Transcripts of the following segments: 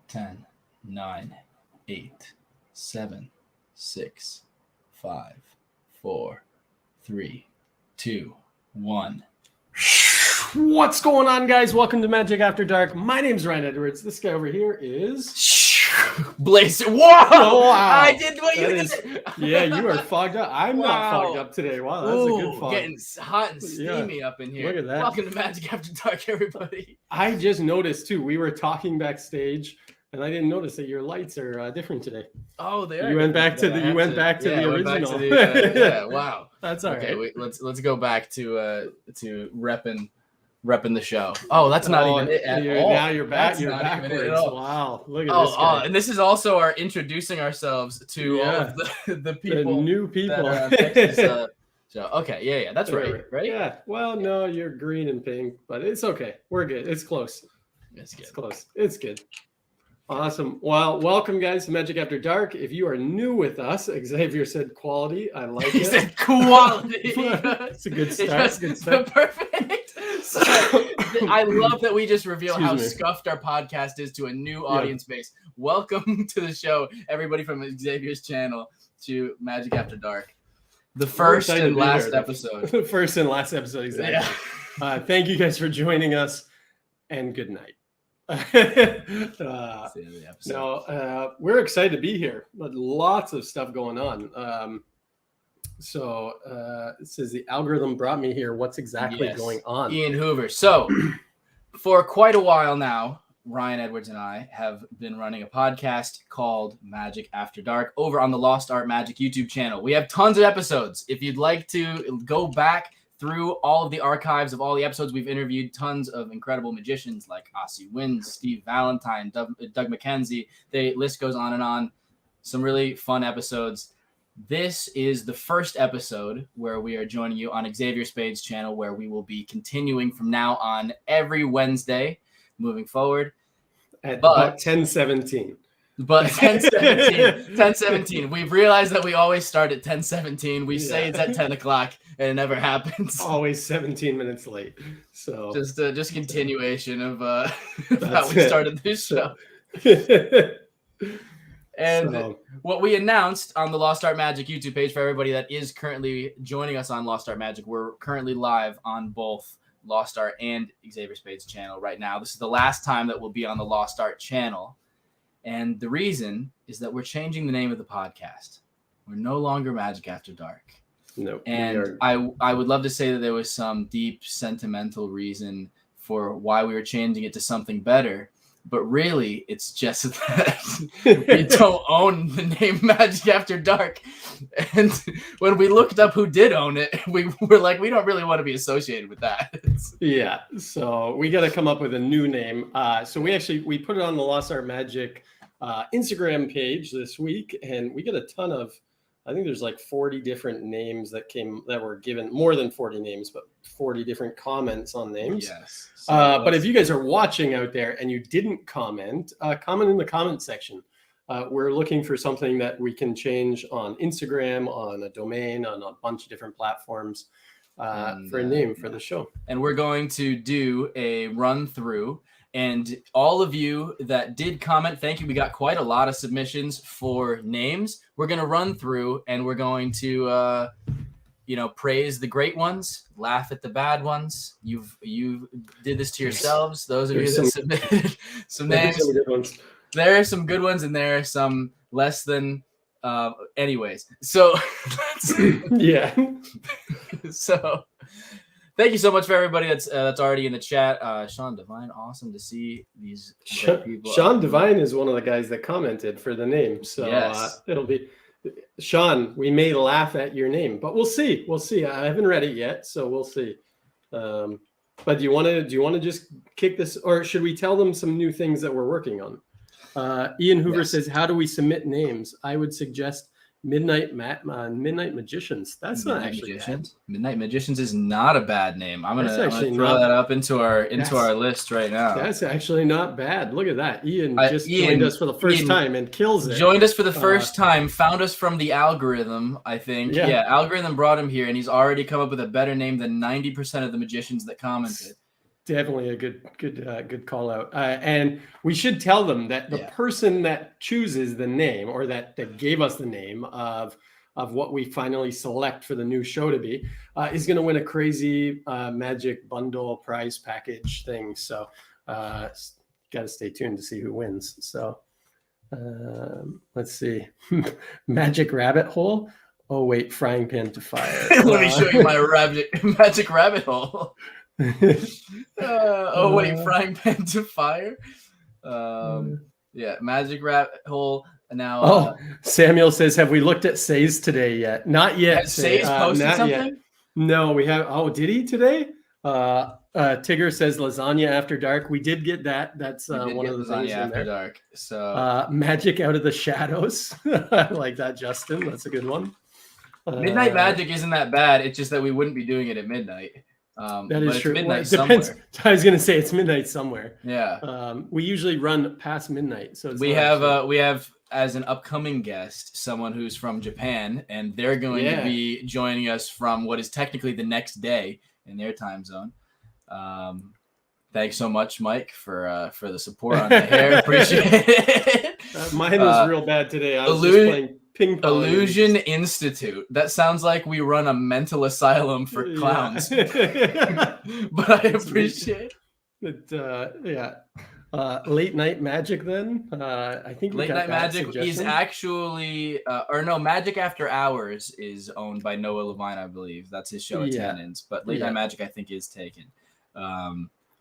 10, 9, 8, 7, 6, 5, 4, 3, 2, 1. What's going on, guys? Welcome to Magic After Dark. My name's Ryan Edwards. This guy over here is Blaze. Whoa! Wow. I did what you did. Yeah, you are fogged up. I'm not fogged up today. Wow, that's a good fog. Getting hot and steamy up in here. Look at that. Welcome to Magic After Dark, everybody. I just noticed too. We were talking backstage, and I didn't notice that your lights are different today. Oh, they are. You went back to the. You went back to the original. Yeah, wow. That's all right. Okay, let's go back to repping the show. Oh, that's not even it at all. Now you're back. That's you're not backwards. even it at all. Wow, look at this guy. And this is also our introducing ourselves to all of the people, the new people. That so okay, yeah, that's right. Ready? Yeah. Well, no, you're green and pink, but it's okay. We're good. It's close. It's good. It's close. It's good. Awesome. Well, welcome, guys, to Magic After Dark. If you are new with us, Xavier said quality. I like it. He said quality. It's a good start. Good start. Perfect. So, I love that we just reveal how scuffed our podcast is to a new audience base. Welcome to the show, everybody from Xavier's channel, to Magic After Dark. The first and last episode. The first and last episode, exactly. Yeah. Thank you guys for joining us, and good night. We're excited to be here, but lots of stuff going on. It says the algorithm brought me here. What's exactly going on? Ian Hoover. So for quite a while now, Ryan Edwards and I have been running a podcast called Magic After Dark over on the Lost Art Magic YouTube channel. We have tons of episodes. If you'd like to go back through all of the archives of all the episodes, we've interviewed tons of incredible magicians like Ossie Wins, Steve Valentine, Doug McKenzie. The list goes on and on. Some really fun episodes. This is the first episode where we are joining you on Xavier Spade's channel, where we will be continuing from now on every Wednesday moving forward. At 10:17. But 10:17. We've realized that we always start at 10:17. We say it's at 10 o'clock, and it never happens. Always 17 minutes late. So just continuation of how we started this show. And what we announced on the Lost Art Magic YouTube page for everybody that is currently joining us on Lost Art Magic, we're currently live on both Lost Art and Xavier Spade's channel right now. This is the last time that we'll be on the Lost Art channel. And the reason is that we're changing the name of the podcast. We're no longer Magic After Dark. No. And I would love to say that there was some deep sentimental reason for why we were changing it to something better. But really, it's just that we don't own the name Magic After Dark. And when we looked up who did own it, we were like, we don't really want to be associated with that. Yeah, so we got to come up with a new name. So we put it on the Lost Art Magic Instagram page this week, and we get a ton of, I think there's like 40 different names that were given, more than 40 names, but 40 different comments on names. Yes. But if you guys are watching out there and you didn't comment in the comment section. We're looking for something that we can change on Instagram, on a domain, on a bunch of different platforms for a name for the show. And we're going to do a run through. And all of you that did comment, thank you. We got quite a lot of submissions for names. We're going to run through and we're going to, praise the great ones, laugh at the bad ones. You did this to yourselves. Those of you that submitted some names. There are some good ones and there are some less than. Anyways, so yeah. So. Thank you so much for everybody that's already in the chat. Sean Devine, awesome to see these people. Sean Devine is one of the guys that commented for the name. So it'll be Sean. We may laugh at your name, but we'll see. We'll see. I haven't read it yet, so we'll see. But do you want to just kick this, or should we tell them some new things that we're working on? Ian Hoover says, "How do we submit names?" I would suggest Midnight Magicians. That's not actually Magicians. Bad. Midnight Magicians is not a bad name. I'm gonna throw that up into our list right now. That's actually not bad. Look at that. Ian joined us for the first time and kills it. Joined us for the first time. Found us from the algorithm, I think. Yeah, algorithm brought him here, and he's already come up with a better name than 90% of the magicians that commented. Definitely a good call out. And we should tell them that the person that chooses the name, or that gave us the name of what we finally select for the new show to be, is going to win a crazy Magic bundle prize package thing. So got to stay tuned to see who wins. So let's see. Magic rabbit hole. Oh wait, frying pan to fire. Let me show you my magic rabbit hole. Oh wait, frying pan to fire. Magic rabbit hole. Now, Samuel says, "Have we looked at Say's today yet?" Not yet. Has Say's posted something? Yet. No, we have. Oh, did he today? Tigger says lasagna after dark. We did get that. That's one of the things in there. Dark. So magic out of the shadows. I like that, Justin. That's a good one. Midnight magic isn't that bad. It's just that we wouldn't be doing it at midnight. That is true. Midnight depends. I was going to say it's midnight somewhere. Yeah. We usually run past midnight, so we have as an upcoming guest someone who's from Japan, and they're going to be joining us from what is technically the next day in their time zone. Thanks so much, Mike, for the support on the hair. Appreciate it. Mine was real bad today. I was just playing ping pong. Illusion Institute. That sounds like we run a mental asylum for clowns. But I appreciate it. Late night magic then. I think late night magic is actually Magic After Hours is owned by Noah Levine, I believe. That's his show at Tannins. But late night magic I think is taken.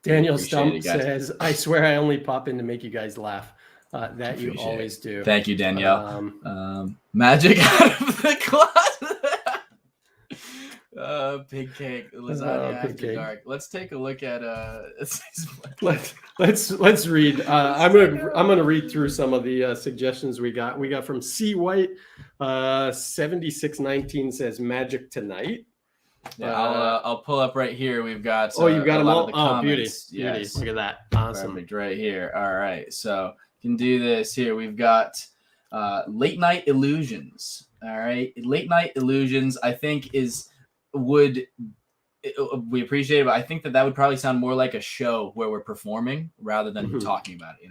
Daniel Stump says, "I swear I only pop in to make you guys laugh." That you always do. Thank you, Danielle. Magic out of the closet. Pig cake, lasagna after dark. Let's take a look at let's read. I'm gonna read through some of the suggestions we got. We got from C White. 7619 says Magic Tonight. Yeah, I'll pull up right here. We've got you've got them all. Oh, beauty. Yes. Look at that. Awesome. Perfect, right here. All right, so can do this here. We've got Late Night Illusions. All right, Late Night Illusions I think we appreciate it, but I think that would probably sound more like a show where we're performing rather than talking about it,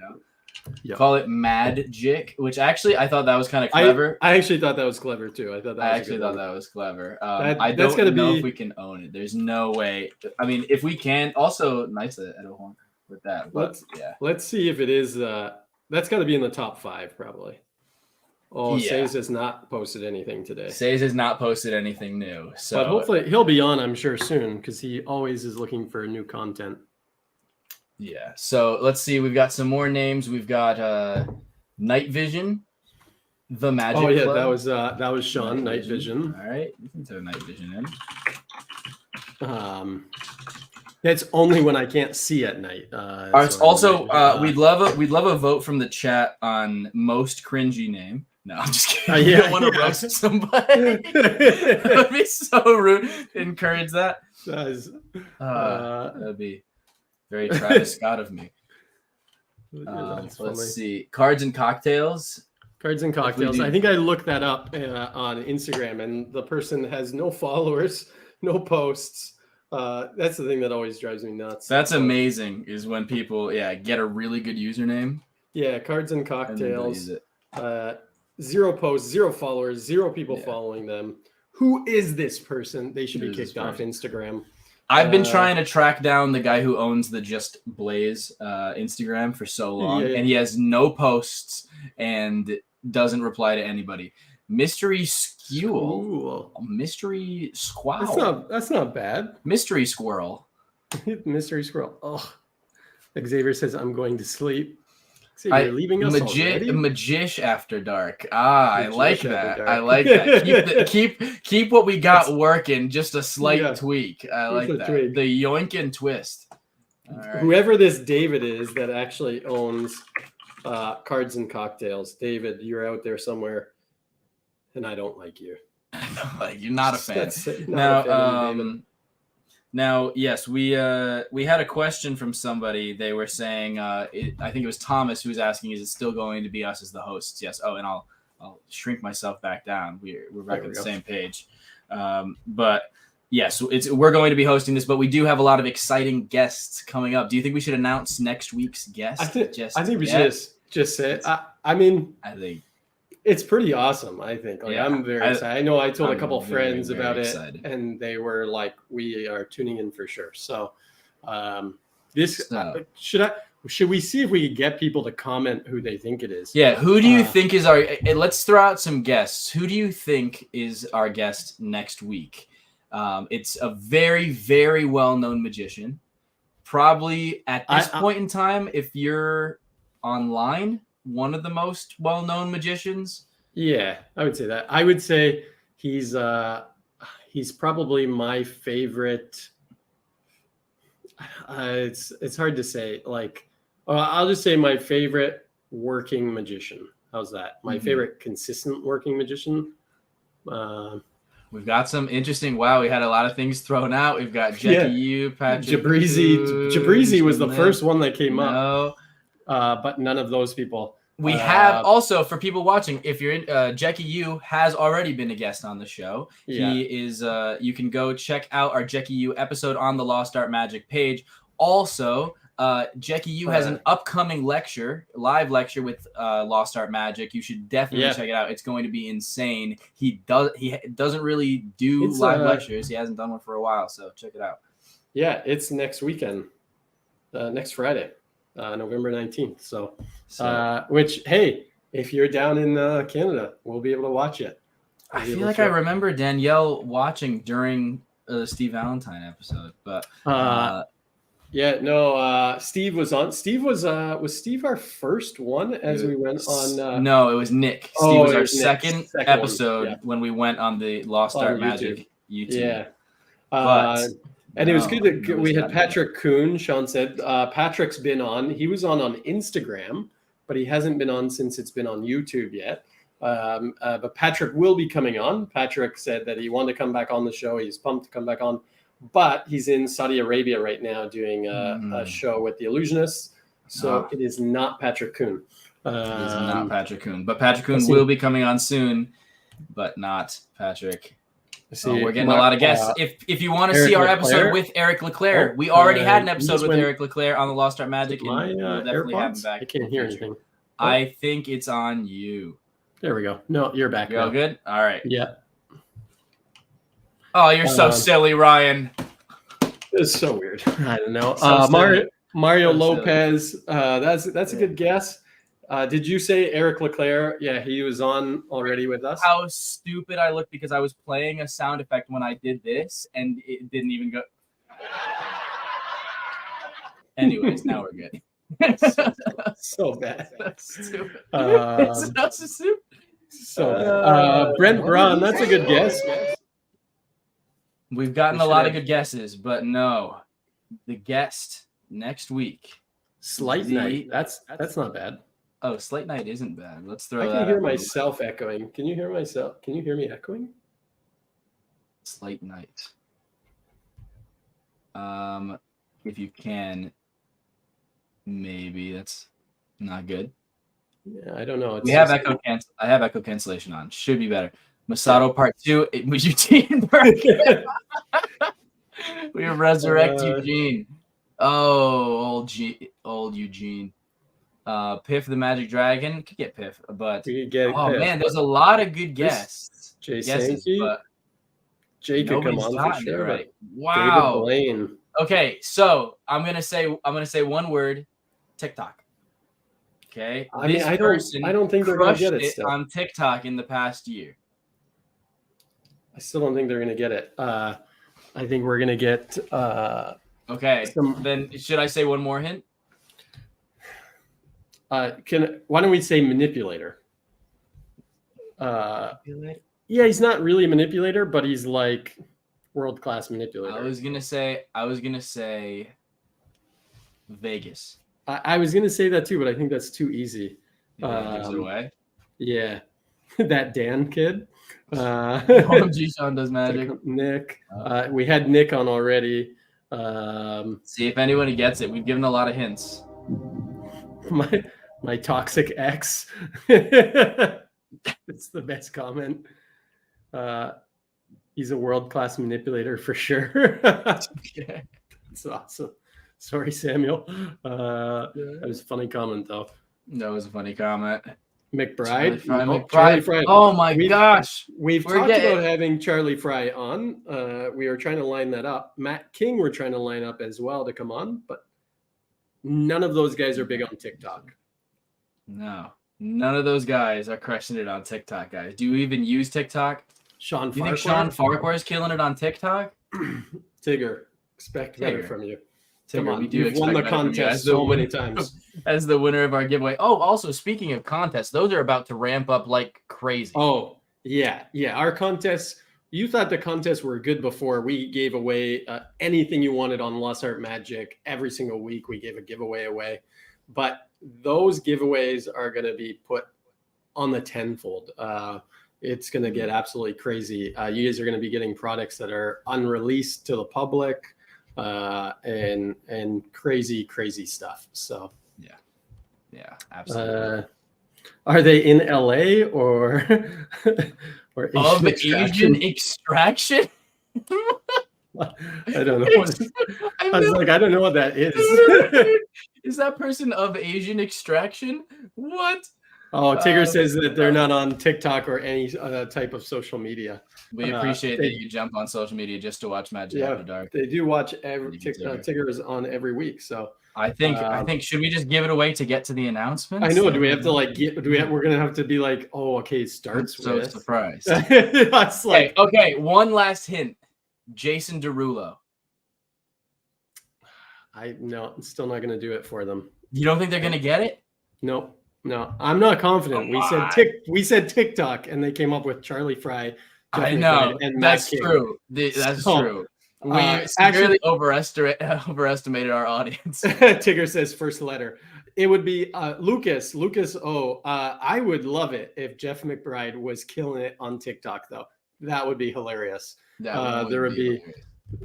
Call it Magic, which actually I thought that was kind of clever. I actually thought that was clever too. I thought that was clever. I don't know if we can own it. There's no way. I mean, if we can, also nice at a horn with that. But let's see if it is. That's got to be in the top 5 probably. Says has not posted anything today. Says has not posted anything new. So, but hopefully he'll be on, I'm sure, soon because he always is looking for new content. Yeah. So let's see. We've got some more names. We've got Night Vision, The Magic Club. that was Sean. Night Vision. All right, you can throw Night Vision in. It's only when I can't see at night. We'd love a vote from the chat on most cringy name. No, I'm just kidding. You don't want to roast somebody. That would be so rude. Encourage that. That would be very Travis Scott of me. Let's see. Cards and Cocktails. Cards and Cocktails. I think I looked that up on Instagram, and the person has no followers, no posts. That's the thing that always drives me nuts. That's amazing is when people get a really good username. Yeah, Cards and Cocktails. 0 posts, 0 followers, 0 people following them. Who is this person? They should be kicked off Instagram. I've been trying to track down the guy who owns the Just Blaze Instagram for so long, and he has no posts and doesn't reply to anybody. Mystery Squirrel. Mystery Squirrel. That's not bad. Mystery Squirrel. Mystery Squirrel. Oh, Xavier says I'm going to sleep. Xavier, leaving us already? Magish After Dark. I like that. I like that. Keep what we got working. Just a slight tweak. I like that. Tweak. The yoink and twist. Right. Whoever this David is that actually owns Cards and Cocktails. David, you're out there somewhere. And I don't like you. You're not a fan. Now, yes, we had a question from somebody. They were saying, I think it was Thomas who was asking, is it still going to be us as the hosts? Yes. Oh, and I'll shrink myself back down. We're back on the same page. But Yes, we're going to be hosting this, but we do have a lot of exciting guests coming up. Do you think we should announce next week's guest? I think we should just say it. I think it's pretty awesome. I think I'm very excited. I know I told a couple friends about it, and they were like, "We are tuning in for sure." So, should we see if we can get people to comment who they think it is? Yeah, who do you think is our? Let's throw out some guests. Who do you think is our guest next week? It's a very, very well-known magician. Probably at this point in time, if you're online, one of the most well-known magicians. Yeah, I would say that. I would say he's probably my favorite. It's hard to say. Like, I'll just say my favorite working magician. How's that? My favorite consistent working magician. We've got some interesting. Wow, we had a lot of things thrown out. We've got Jackie Yu, Patrick Jabrizi was the first one that came up. But none of those people. We have also, for people watching, if you're in, Jackie Yu has already been a guest on the show. Yeah. He is. You can go check out our Jackie Yu episode on the Lost Art Magic page. Also, Jackie Yu has an upcoming live lecture with Lost Art Magic. You should definitely check it out. It's going to be insane. He doesn't really do live lectures. He hasn't done one for a while, so check it out. Yeah, it's next weekend, next Friday. November 19th. So, which, hey, if you're down in Canada, we'll be able to watch it. I feel like I remember Danielle watching during the Steve Valentine episode, but Steve was on. Steve was Steve our first one as we went on? No, it was Nick. Steve was our second episode when we went on the Lost Art Magic YouTube. Yeah. And it was good that we had Patrick Kuhn. Sean said Patrick's been on. He was on Instagram, but he hasn't been on since it's been on YouTube yet. But Patrick will be coming on. Patrick said that he wanted to come back on the show. He's pumped to come back on, but he's in Saudi Arabia right now doing a show with the Illusionists. So it is not Patrick Kuhn. It is not Patrick Kuhn, but Patrick Kuhn will be coming on soon, but not Patrick. We're getting a lot of guests. If you want to see our episode with Eric Leclerc, we already had an episode with Eric Leclerc on the Lost Art Magic, and we'll definitely have him back. I can't hear anything. I think it's on you. There we go. No, you're back. You're all good? All right. Yeah. Oh, you're so silly, Ryan. It's so weird. I don't know. Mario Lopez. That's a good guess. Did you say Eric Leclerc? Yeah, he was on already with us. How stupid I looked because I was playing a sound effect when I did this, and it didn't even go. Anyways, now we're good. So bad. That's stupid. Brent Braun, that's a good guess. We've gotten a lot of good guesses, but no. The guest next week. Slight Night. That's not bad. Oh, Slate Night isn't bad. Let's throw I that. can hear myself echoing. Can you hear myself? Can you hear me echoing? Slate Night. If you can, maybe that's not good. Yeah, I don't know. We have echo cancel. I have echo cancellation on. Should be better. Masato Part 2. Eugene Berg. We resurrect Eugene. Oh, old Eugene. Piff the Magic Dragon could get Piff, but we get Piff, man, there's a lot of good guests. Jay Sankey, but Jay could come on for sure. Right. Wow. David Blaine. Okay, so I'm gonna say one word, TikTok. Okay, I don't think they're gonna get it still. On TikTok in the past year. I still don't think they're gonna get it. I think we're gonna get. Okay, then should I say one more hint? Why don't we say manipulator? Yeah, he's not really a manipulator, but he's like world-class manipulator. I was gonna say Vegas. I was gonna say that too, but I think that's too easy. Gives it away. Yeah, that Dan kid. OMG Sean does magic. Nick. We had Nick on already. See if anybody gets it. We've given a lot of hints. My toxic ex. It's the best comment. He's a world-class manipulator for sure. That's awesome. Sorry, Samuel. That was a funny comment, though. That was a funny comment. McBride. Charlie Fry. Oh my gosh. We've talked about having Charlie Fry on. We are trying to line that up. Matt King, we're trying to line up as well to come on, but none of those guys are big on TikTok. No, none of those guys are crushing it on TikTok, guys. Do you even use TikTok? Sean Farquhar? You think Sean Farquhar is killing it on TikTok? Tigger, expect better from you. Come on, you've won the contest so many times. As the winner of our giveaway. Oh, also, speaking of contests, those are about to ramp up like crazy. Oh, yeah. Our contests, you thought the contests were good before. We gave away anything you wanted on Lost Art Magic. Every single week we gave a giveaway away. But those giveaways are going to be put on the tenfold. It's going to get absolutely crazy. You guys are going to be getting products that are unreleased to the public. And crazy stuff. So yeah, absolutely. Are they in LA or Asian extraction? I don't know. I was like, I don't know what that is. Is that person of Asian extraction? What? Oh, Tigger says that they're not on TikTok or any type of social media. We appreciate that you jump on social media just to watch Magic After Dark. They do watch every Tigger is on every week. So I think should we just give it away to get to the announcements? I know. Do we have to we're gonna have to be like, oh, okay, it starts so with surprised. That's like okay. One last hint. Jason Derulo. I'm still not gonna do it for them. You don't think they're gonna get it? Nope. No, I'm not confident. We said TikTok, and they came up with Charlie Fry. I know, and that's true. That's true. We severely overestimated our audience. Tigger says first letter. It would be Lucas. I would love it if Jeff McBride was killing it on TikTok, though. That would be hilarious. It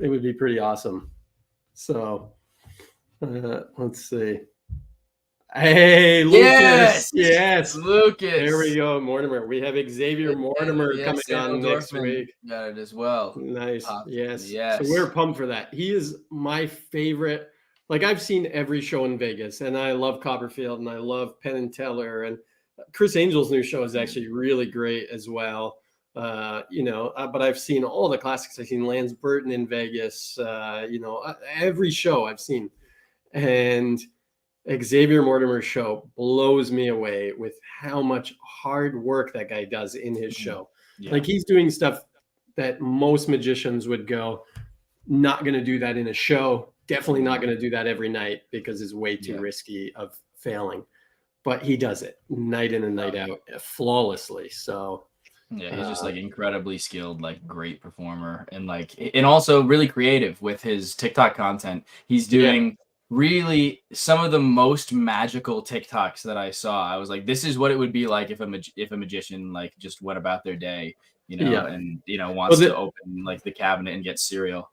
would be pretty awesome. So let's see. Hey, Lucas. Yes. Lucas. There we go, Mortimer. We have Xavier Mortimer coming on next week. Got it as well. Nice. Yes. So we're pumped for that. He is my favorite. Like, I've seen every show in Vegas, and I love Copperfield, and I love Penn and Teller, and Chris Angel's new show is actually really great as well. But I've seen all the classics. I've seen Lance Burton in Vegas. Every show I've seen, and Xavier Mortimer's show blows me away with how much hard work that guy does in his show. Yeah. Like, he's doing stuff that most magicians would go, not going to do that in a show. Definitely not going to do that every night because it's way too risky of failing. But he does it night in and night out flawlessly. So yeah, he's just like incredibly skilled, like great performer, and also really creative with his TikTok content. He's doing really some of the most magical TikToks that I saw. I was like, this is what it would be like if a magician like just went about their day, and wants to open like the cabinet and get cereal.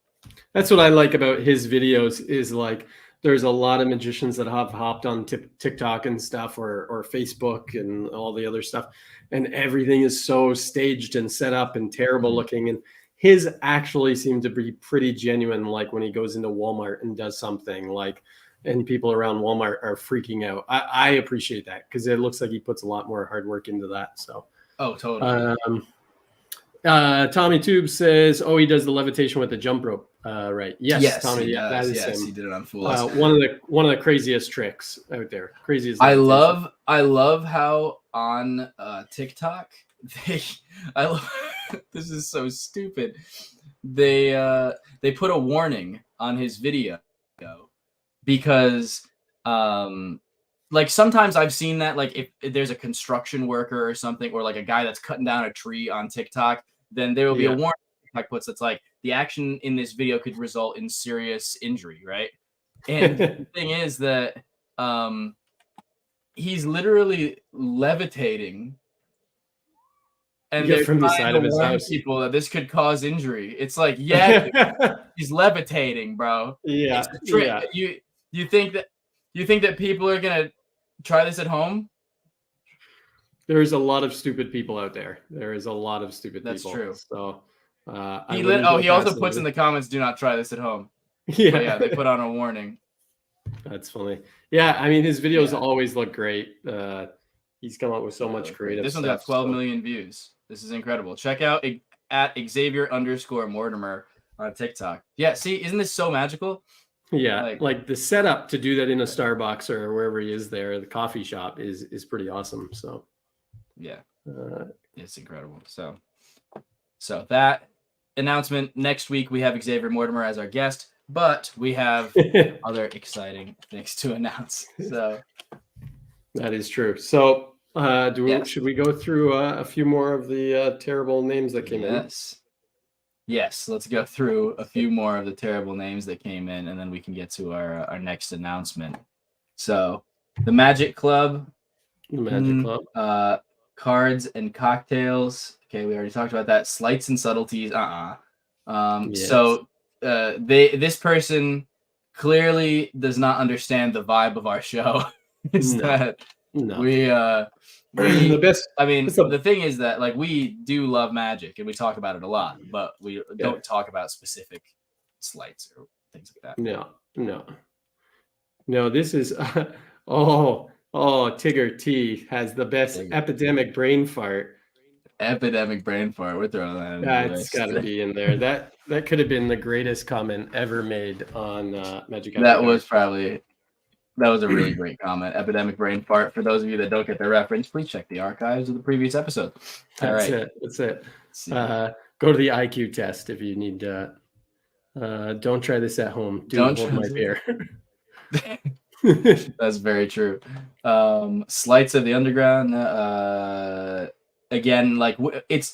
That's what I like about his videos is like there's a lot of magicians that have hopped on TikTok and stuff or Facebook and all the other stuff, and everything is so staged and set up and terrible looking, and his actually seemed to be pretty genuine. Like when he goes into Walmart and does something and people around Walmart are freaking out. I appreciate that because it looks like he puts a lot more hard work into that. So, totally. Tommy Tube says, he does the levitation with the jump rope. Right. Yes, Tommy. Yeah, that is him. He did it on Fool Us. One of the craziest tricks out there. Craziest. I love how on TikTok this is so stupid. They put a warning on his video because like sometimes I've seen that like if there's a construction worker or something or like a guy that's cutting down a tree on TikTok, then there will be a warning TikTok puts that's like the action in this video could result in serious injury, right? And the thing is that he's literally levitating. And they're from the side of his house. People that this could cause injury. It's like, he's levitating, bro. Yeah. You think that people are gonna try this at home? There's a lot of stupid people out there. There is a lot of stupid people. That's true. So He also puts in the comments, "Do not try this at home." Yeah, but yeah, they put on a warning. That's funny. Yeah, I mean, his videos always look great. He's come up with so much creative This stuff. one's got 12 million views. This is incredible. Check out at Xavier_Mortimer on TikTok. Yeah, see, isn't this so magical? Yeah, like the setup to do that in a Starbucks or wherever he is there, the coffee shop is pretty awesome. So yeah, it's incredible. So that announcement next week, we have Xavier Mortimer as our guest, but we have other exciting things to announce. So that is true. So should we go through a few more of the terrible names that came in? Yes, let's go through a few more of the terrible names that came in, and then we can get to our next announcement. So, the Magic Club. Cards and Cocktails. Okay, we already talked about that. Sleights and Subtleties. Yes. So, this person clearly does not understand the vibe of our show. The best. I mean, the thing is that we do love magic and we talk about it a lot, but we don't talk about specific sleights or things like that. No. This is Tigger T has the best epidemic brain fart. Epidemic brain fart. We're throwing that in. That's got to be in there. That could have been the greatest comment ever made on Magic. That was a really great comment. Epidemic brain fart. For those of you that don't get the reference, please check the archives of the previous episode. That's it. Go to the IQ test if you need. Don't try this at home. Don't hold my beer. That's very true. Sleights of the Underground. Again,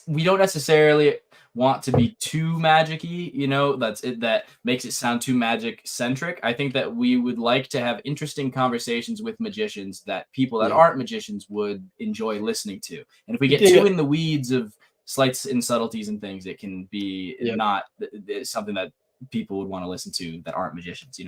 we don't necessarily want to be too magic-y, that's it, that makes it sound too magic centric. I think that we would like to have interesting conversations with magicians that people that aren't magicians would enjoy listening to. And if we get too in the weeds of sleights and subtleties and things, it can be not something that people would want to listen to that aren't magicians,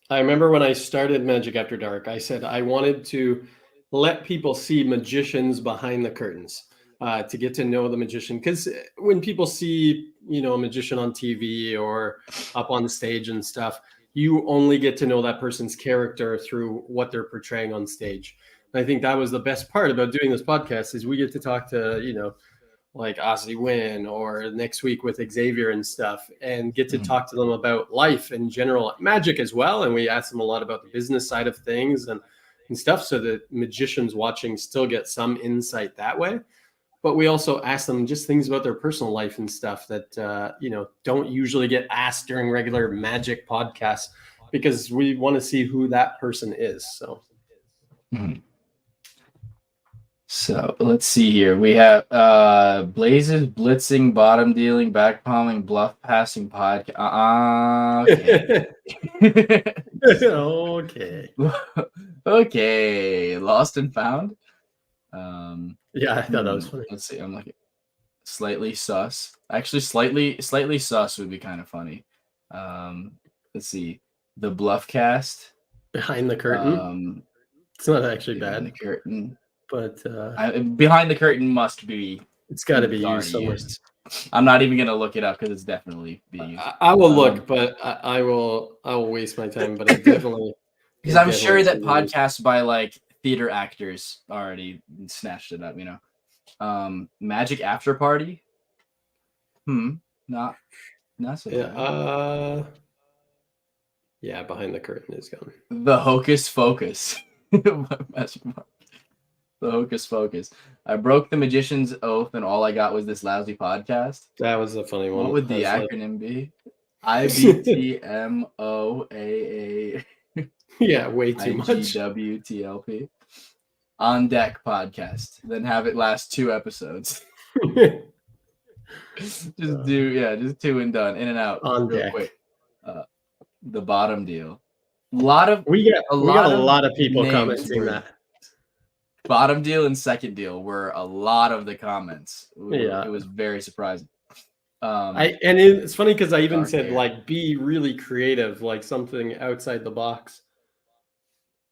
I remember when I started Magic After Dark, I said I wanted to let people see magicians behind the curtains. To get to know the magician, because when people see a magician on TV or up on the stage and stuff, you only get to know that person's character through what they're portraying on stage. And I think that was the best part about doing this podcast is we get to talk to like Ozzy Wynn or next week with Xavier and stuff, and get to talk to them about life in general, magic as well. And we ask them a lot about the business side of things and stuff, so that magicians watching still get some insight that way. But we also ask them just things about their personal life and stuff that, don't usually get asked during regular magic podcasts, because we want to see who that person is. So, So let's see here. We have Blazes, Blitzing, Bottom Dealing, Back Palming, Bluff Passing Podcast. Okay. Okay. Lost and Found. Yeah, I thought that was funny. Let's see. I'm looking. Slightly sus. Actually, slightly sus would be kind of funny. Let's see. The Bluff Cast. Behind the Curtain. It's not actually bad. The curtain. But Behind the Curtain must be. It's got to be used somewhere. I'm not even gonna look it up because it's definitely being used. I will look, but I will waste my time. But I definitely because I'm sure that podcasts by theater actors already snatched it up. Magic After Party. Not so bad. Yeah, Behind the Curtain is gone. The Hocus Focus. The Hocus Focus. I broke the magician's oath, and all I got was this lousy podcast. That was a funny one. What would the acronym be? IBTMOAA. Yeah, way too much. IGWTLP. On Deck Podcast. Then have it last 2 episodes. just do 2 and done. In and out. On Deck. Quick. The Bottom Deal. We got a lot of people commenting that. Bottom Deal and Second Deal were a lot of the comments. It was very surprising. It's funny because I even said be really creative, like something outside the box,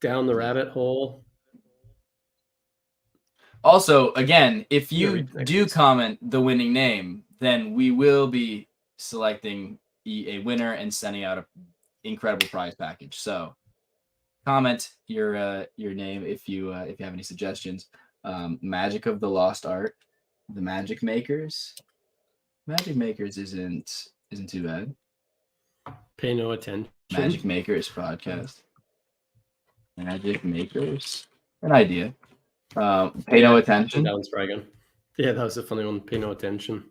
down the rabbit hole. Also, again, if you do comment the winning name, then we will be selecting a winner and sending out an incredible prize package. So comment your name if you have any suggestions. Magic of the Lost Art, the Magic Makers. Magic Makers isn't too bad. Pay no attention. Magic Makers podcast. Magic Makers. An idea. Pay no attention. That one's probably good. Yeah, that was a funny one. Pay no attention.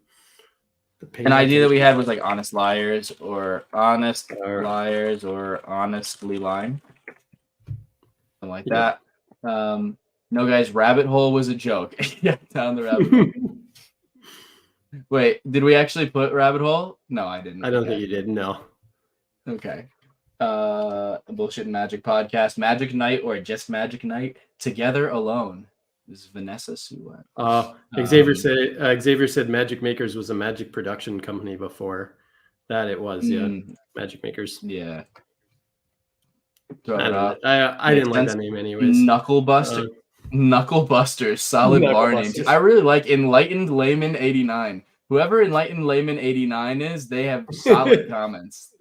An idea that we had was like honest liars or honest liars or honestly lying. Something like that. No, guys, rabbit hole was a joke. Yeah, down the rabbit hole. Wait, did we actually put rabbit hole? No, I didn't. I don't think you did. No. Okay. Bullshit and Magic podcast. Magic Night or just Magic Night? Together alone. This is Vanessa Suwat. Xavier said Magic Makers was a magic production company before that. It was, Magic Makers. Yeah. I didn't like that name anyways. Knucklebusters, solid bar name. I really like Enlightened Layman 89. Whoever Enlightened Layman 89 is, they have solid comments.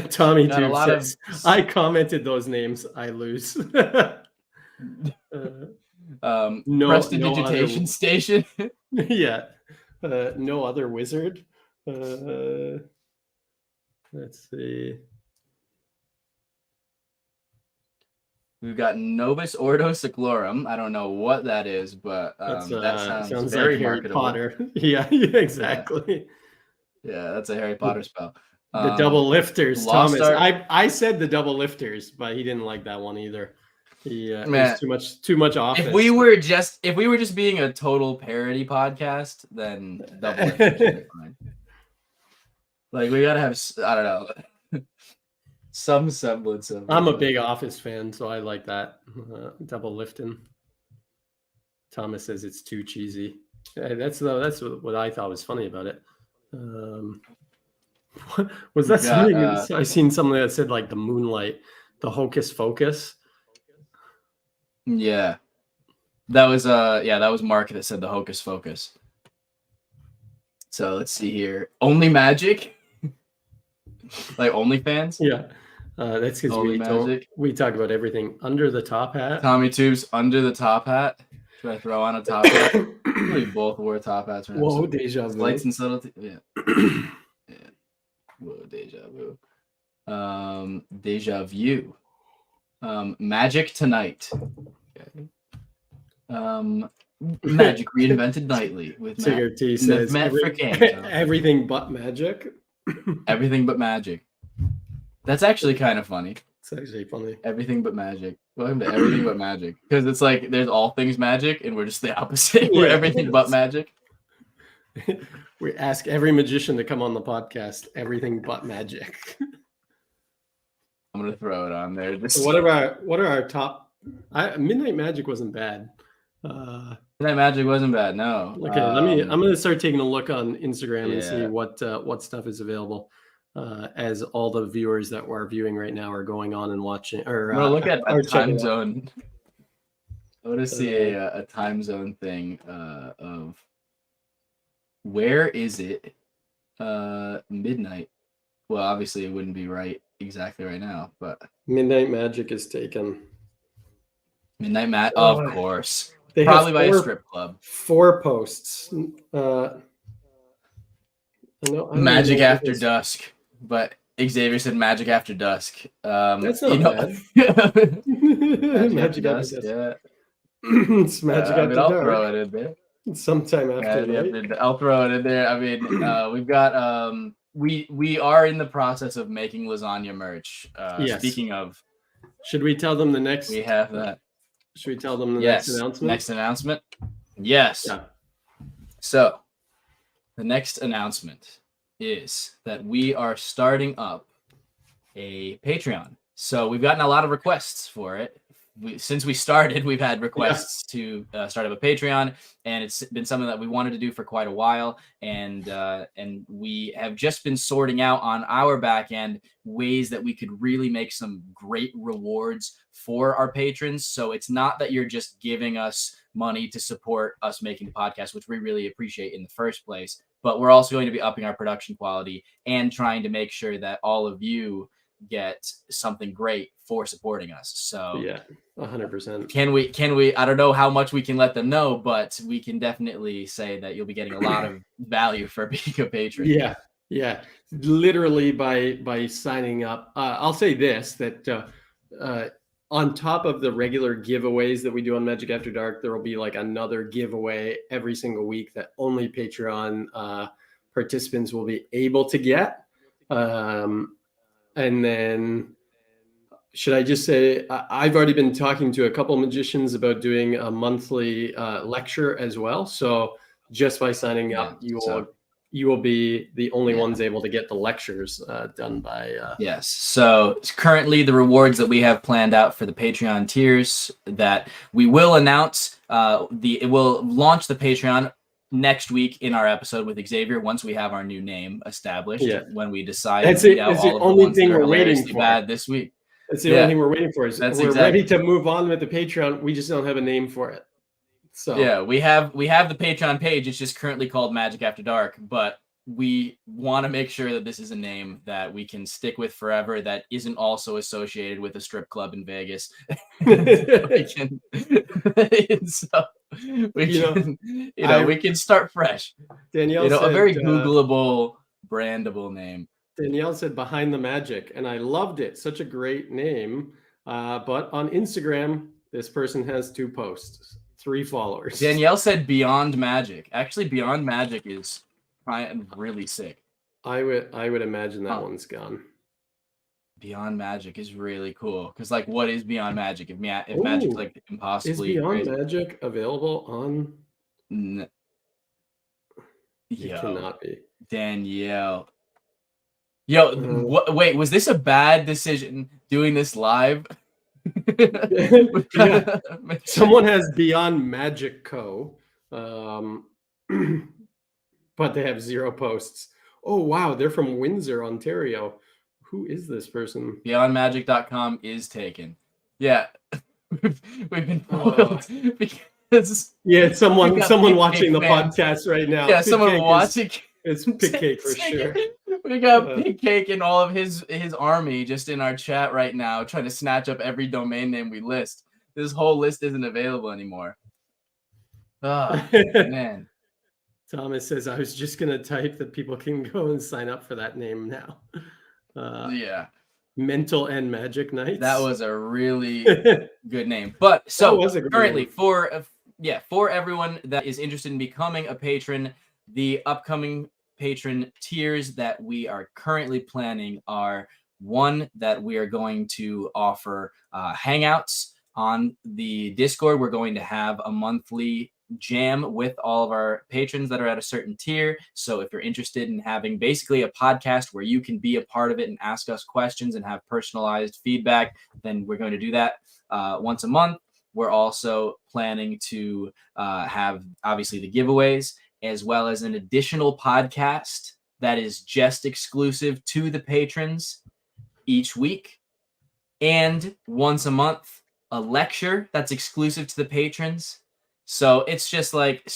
Tommy too says, I commented those names. I lose. Prestidigitation station. Yeah. No other wizard. Let's see. We've got Novus Ordo Seclorum. I don't know what that is, but that sounds very like Harry Potter. Yeah, exactly. Yeah, that's a Harry Potter spell. The double lifters, Thomas. I said the double lifters, but he didn't like that one either. Too much offense. If we were just being a total parody podcast, then double lifters would be fine. Like we gotta have, I don't know, some semblance of. I'm a big Office fan, so I like that double lifting. Thomas says it's too cheesy. That's what I thought was funny about it. Was that something? I seen something that said like the Moonlight, the Hocus Focus. Yeah, that was Mark that said the Hocus Focus. So let's see here. Only Magic, like OnlyFans. Yeah, that's because we talk about everything under the top hat. Tommy Tubes under the top hat. Should I throw on a top hat? We both wore top hats. Whoa, deja vu. Lights and subtlety. Yeah. Yeah. Whoa, deja vu. Deja vu. Magic Tonight. Okay. Magic reinvented nightly with Tigger T says everything but magic. Everything but magic. That's actually kind of funny. It's actually funny. Everything but magic. Welcome to Everything But Magic. Because it's like there's all things magic and we're just the opposite. We're everything but magic. We ask every magician to come on the podcast. Everything but magic. I'm gonna throw it on there. So what are our top? Midnight Magic wasn't bad. Midnight Magic wasn't bad. No. Okay, I'm gonna start taking a look on Instagram and see what stuff is available. As all the viewers that we're viewing right now are going on and watching. Or I'm gonna look at our time zone. I want to see a time zone thing of where is it? Midnight. Well, obviously it wouldn't be right exactly right now, but Midnight Magic is taken. Midnight Magic, of course. Probably by a strip club. 4 posts. Magic After Dusk, but Xavier said Magic After Dusk. That's not bad. Magic After Dusk, yeah. It's Magic After Dusk. I'll throw it in there. Sometime after. I'll throw it in there. I mean, we've got we are in the process of making lasagna merch. Yes. Speaking of, should we tell them the next? We have that. Should we tell them the next announcement? Next announcement. Yes. Yeah. So, the next announcement is that we are starting up a Patreon. So we've gotten a lot of requests for it since we started, we've had requests to start up a Patreon, and it's been something that we wanted to do for quite a while. And we have just been sorting out on our back end ways that we could really make some great rewards for our patrons. So it's not that you're just giving us money to support us making the podcast, which we really appreciate in the first place, but we're also going to be upping our production quality and trying to make sure that all of you get something great for supporting us. So yeah, 100%. Can we, I don't know how much we can let them know, but we can definitely say that you'll be getting a lot of value for being a patron. Yeah. Literally by signing up. I'll say this, that on top of the regular giveaways that we do on Magic After Dark, there will be like another giveaway every single week that only Patreon participants will be able to get. And then, should I just say, I've already been talking to a couple of magicians about doing a monthly lecture as well. So just by signing up, you will be the only ones able to get the lectures done by. Yes. So currently, the rewards that we have planned out for the Patreon tiers that we will announce, it will launch the Patreon next week in our episode with Xavier once we have our new name established. When we decide that's to it. out It's all the of the only ones thing that are we're waiting hilariously for. bad this week. That's the only thing we're waiting for. We're ready to move on with the Patreon. We just don't have a name for it. So yeah, we have the Patreon page. It's just currently called Magic After Dark, but we want to make sure that this is a name that we can stick with forever, that isn't also associated with a strip club in Vegas. we can start fresh. Danielle said, a very Googleable, brandable name. Danielle said Behind the Magic, and I loved it. Such a great name. But on Instagram, this person has 2 posts, 3 followers. Danielle said Beyond Magic. Actually, Beyond Magic is really sick. I would imagine that one's gone. Beyond Magic is really cool, because like, what is Beyond Magic? If Magic's like impossibly is Beyond crazy. Magic available on? It cannot be. Danielle. Wait, was this a bad decision doing this live? Someone has Beyond Magic Co. But they have 0 posts. Oh, wow. They're from Windsor, Ontario. Who is this person? BeyondMagic.com is taken. Yeah. We've been foiled because... Yeah, someone watching the podcast right now. Yeah, someone watching. It's Pig Cake for sure. We got Pig Cake and all of his army just in our chat right now, trying to snatch up every domain name we list. This whole list isn't available anymore. Oh, man. Thomas says, I was just going to type that people can go and sign up for that name now. Mental and Magic Nights. That was a really good name. But so currently for everyone that is interested in becoming a patron, the upcoming patron tiers that we are currently planning are, one, that we are going to offer hangouts on the Discord. We're going to have a monthly jam with all of our patrons that are at a certain tier. So if you're interested in having basically a podcast where you can be a part of it and ask us questions and have personalized feedback, then we're going to do that once a month. We're also planning to have, obviously, the giveaways, as well as an additional podcast that is just exclusive to the patrons each week. And once a month, a lecture that's exclusive to the patrons. So it's just like,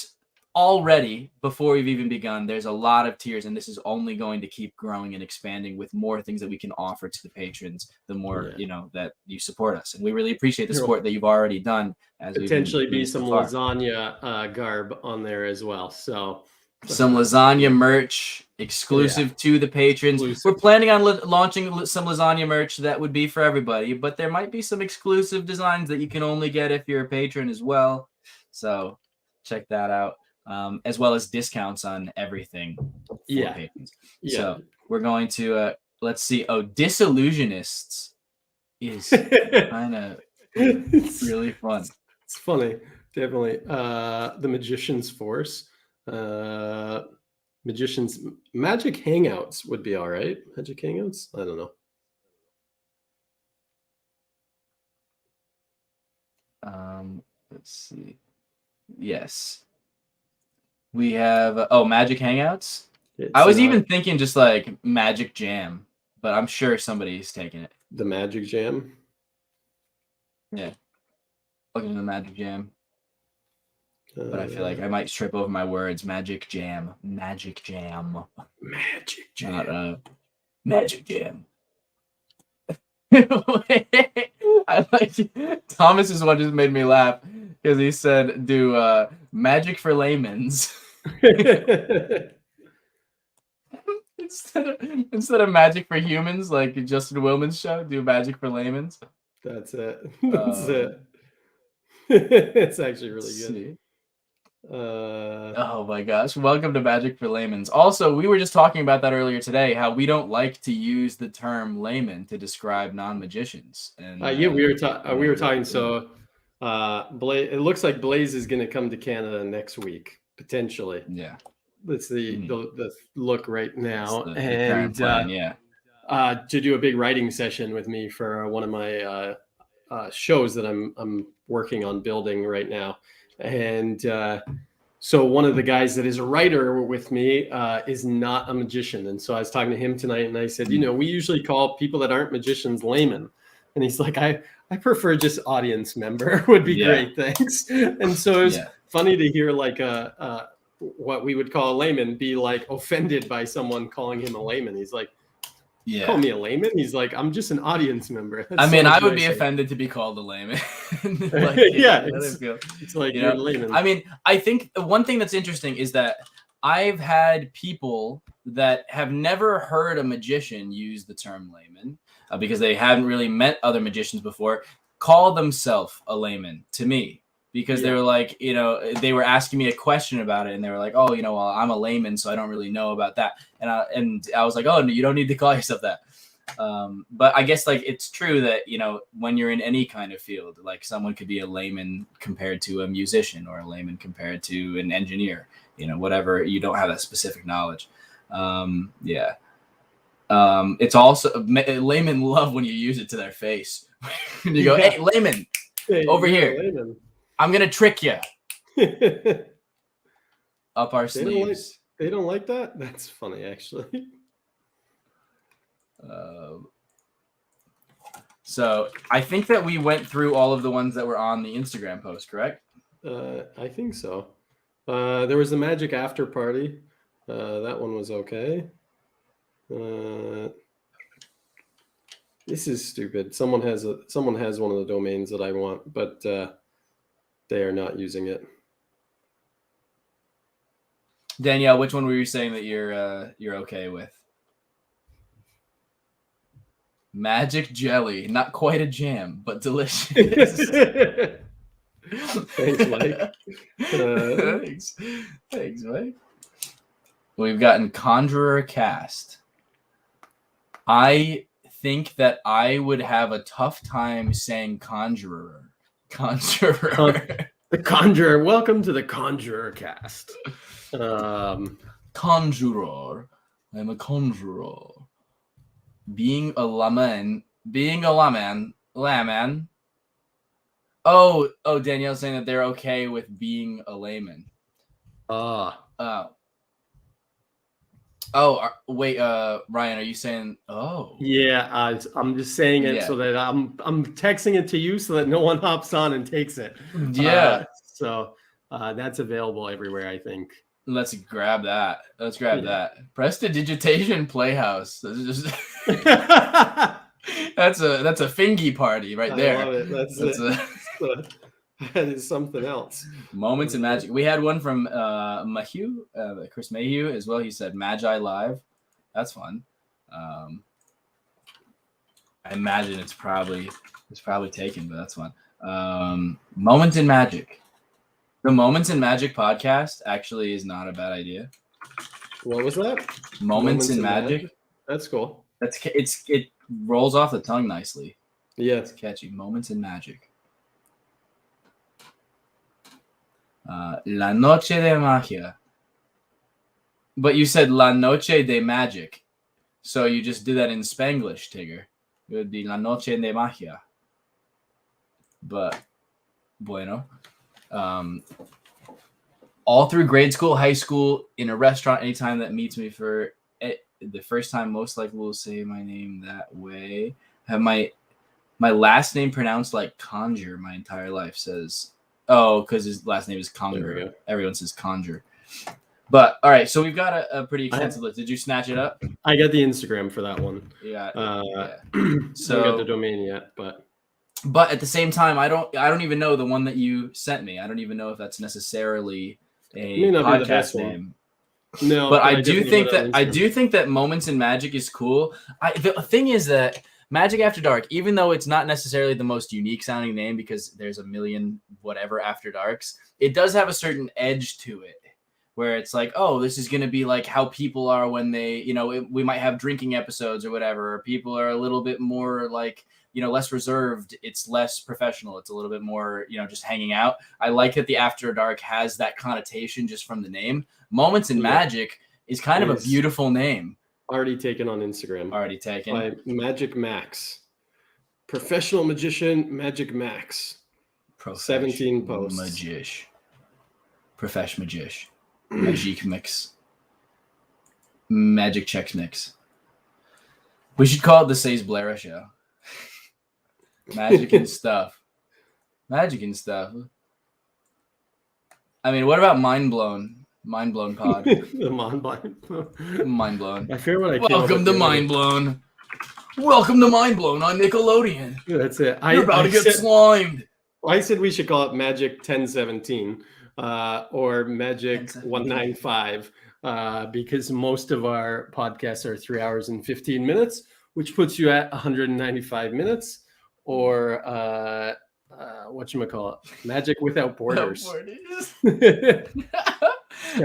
already, before we've even begun, there's a lot of tiers, and this is only going to keep growing and expanding with more things that we can offer to the patrons, the more, that you support us. And we really appreciate the support that you've already done. As potentially be some lasagna garb on there as well. So some lasagna merch exclusive to the patrons. We're planning on launching some lasagna merch that would be for everybody, but there might be some exclusive designs that you can only get if you're a patron as well. So check that out, as well as discounts on everything for patrons. So we're going to, let's see. Oh, Disillusionists is kind of really fun. It's funny. Definitely. The Magician's Force. Magicians Magic Hangouts would be all right. Magic Hangouts? I don't know. Let's see. Yes. We have Magic Hangouts. I was even thinking just like Magic Jam, but I'm sure somebody's taking it. The Magic Jam. Yeah. Looking at the Magic Jam. But I feel like I might trip over my words. Magic Jam. Magic Jam. Magic Jam. Not Magic Jam. I like Thomas's one just made me laugh because he said do magic for laymans. instead of magic for humans, like Justin Willman's show, do magic for laymans. That's it. That's it. It's actually really good. Oh my gosh. Welcome to Magic for Layman's. Also, we were just talking about that earlier today, how we don't like to use the term layman to describe non-magicians. And yeah, we were talking. So it looks like Blaze is going to come to Canada next week, potentially. Yeah. That's the look right now. The current plan, yeah. To do a big writing session with me for one of my shows that I'm working on building right now. And so one of the guys that is a writer with me is not a magician. And so I was talking to him tonight and I said, we usually call people that aren't magicians laymen. And he's like, I prefer just audience member would be great. Thanks. And so it was funny to hear like what we would call a layman be like offended by someone calling him a layman. He's like, call me a layman? He's like, I'm just an audience member. That's I would be offended to be called a layman. Like, it's like you're a layman. I mean, I think one thing that's interesting is that I've had people that have never heard a magician use the term layman because they haven't really met other magicians before, call themselves a layman to me. Because they were like, they were asking me a question about it, and they were like, "Oh, well, I'm a layman, so I don't really know about that." And I was like, "Oh, no, you don't need to call yourself that." But I guess like it's true that when you're in any kind of field, like someone could be a layman compared to a musician, or a layman compared to an engineer. Whatever, you don't have that specific knowledge. It's also laymen love when you use it to their face. You go, "Hey, layman, over here. Layman. I'm gonna trick you." Up our sleeves. They don't like that? That's funny, actually. So I think that we went through all of the ones that were on the Instagram post, correct? I think so. There was a magic after party. That one was okay. This is stupid. Someone has one of the domains that I want, but they are not using it. Danielle, which one were you saying that you're okay with? Magic jelly, not quite a jam, but delicious. Thanks, Mike. Thanks, Mike. We've gotten Conjurer Cast. I think that I would have a tough time saying Conjurer. The Conjurer. Welcome to the Conjurer Cast. Conjurer. I'm a conjurer. Being a layman. Oh, Danielle's saying that they're okay with being a layman. Wait, Ryan, are you saying? Oh, yeah. I'm just saying it so that I'm texting it to you so that no one hops on and takes it. Yeah. So that's available everywhere, I think. Let's grab that. That. Prestidigitation Playhouse. That's a fingy party right there. I love it. That is something else. Moments in Magic. We had one from Mayhew, Chris Mayhew as well. He said Magi Live. That's fun. I imagine it's probably taken, but that's fun. Moments in Magic. The Moments in Magic podcast actually is not a bad idea. What was that? Moments in Magic. That's cool. It rolls off the tongue nicely. Yeah, it's catchy. Moments in Magic. La Noche de Magia. But you said La Noche de Magic. So you just did that in Spanglish, Tigger. It would be La Noche de Magia. But bueno. All through grade school, high school, in a restaurant, anytime that meets me for the first time, most likely will say my name that way. Have my last name pronounced like Conjure my entire life, says. Oh, because his last name is Conjurer. Everyone says Conjure. But all right, so we've got a pretty extensive list. Did you snatch it up? I got the Instagram for that one. Yeah. So I don't got the domain yet, but at the same time, I don't even know the one that you sent me. I don't even know if that's necessarily a podcast name. No, but I do think that Moments in Magic is cool. The thing is that Magic After Dark, even though it's not necessarily the most unique sounding name because there's a million whatever After Darks, it does have a certain edge to it where it's like, oh, this is going to be like how people are when they, we might have drinking episodes or whatever, or people are a little bit more like, less reserved. It's less professional. It's a little bit more, just hanging out. I like that the After Dark has that connotation just from the name. Moments in Magic is kind of a beautiful name. Already taken on Instagram. Already taken. By Magic Max. Professional Magician Magic Max. 17 posts. Magish. Professional Magish. Magic Mix. Magic Chex Mix. We should call it the Says Blair Show. Magic and stuff. Magic and stuff. I mean, what about Mind Blown? Mind Blown Pod. The Mind Blown. Mind Blown. I fear what I Welcome to Mind Blown. Welcome to Mind Blown on Nickelodeon. That's it. You're about to get slimed. I said we should call it Magic 1017 or Magic 195 because most of our podcasts are 3 hours and 15 minutes, which puts you at 195 minutes. Or whatchamacallit? Magic Without Borders.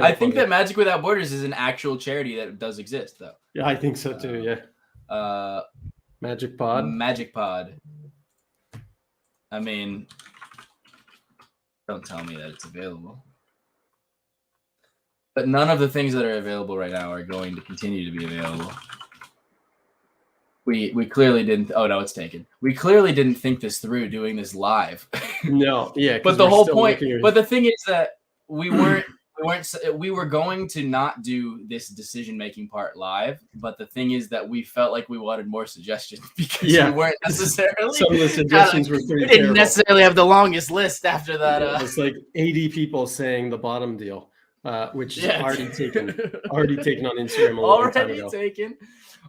I think that Magic Without Borders is an actual charity that does exist, though. Yeah, I think so too. Yeah. Magic Pod. Magic Pod. I mean, don't tell me that it's available. But none of the things that are available right now are going to continue to be available. We clearly didn't. Oh no, it's taken. We clearly didn't think this through doing this live. No, yeah. But the whole point. But the thing is that we were going to not do this decision-making part live, but the thing is that we felt like we wanted more suggestions because we weren't necessarily. Some of the suggestions were pretty. We didn't necessarily have the longest list after that. It's like 80 people saying the bottom deal, which is already taken on Instagram a long time ago.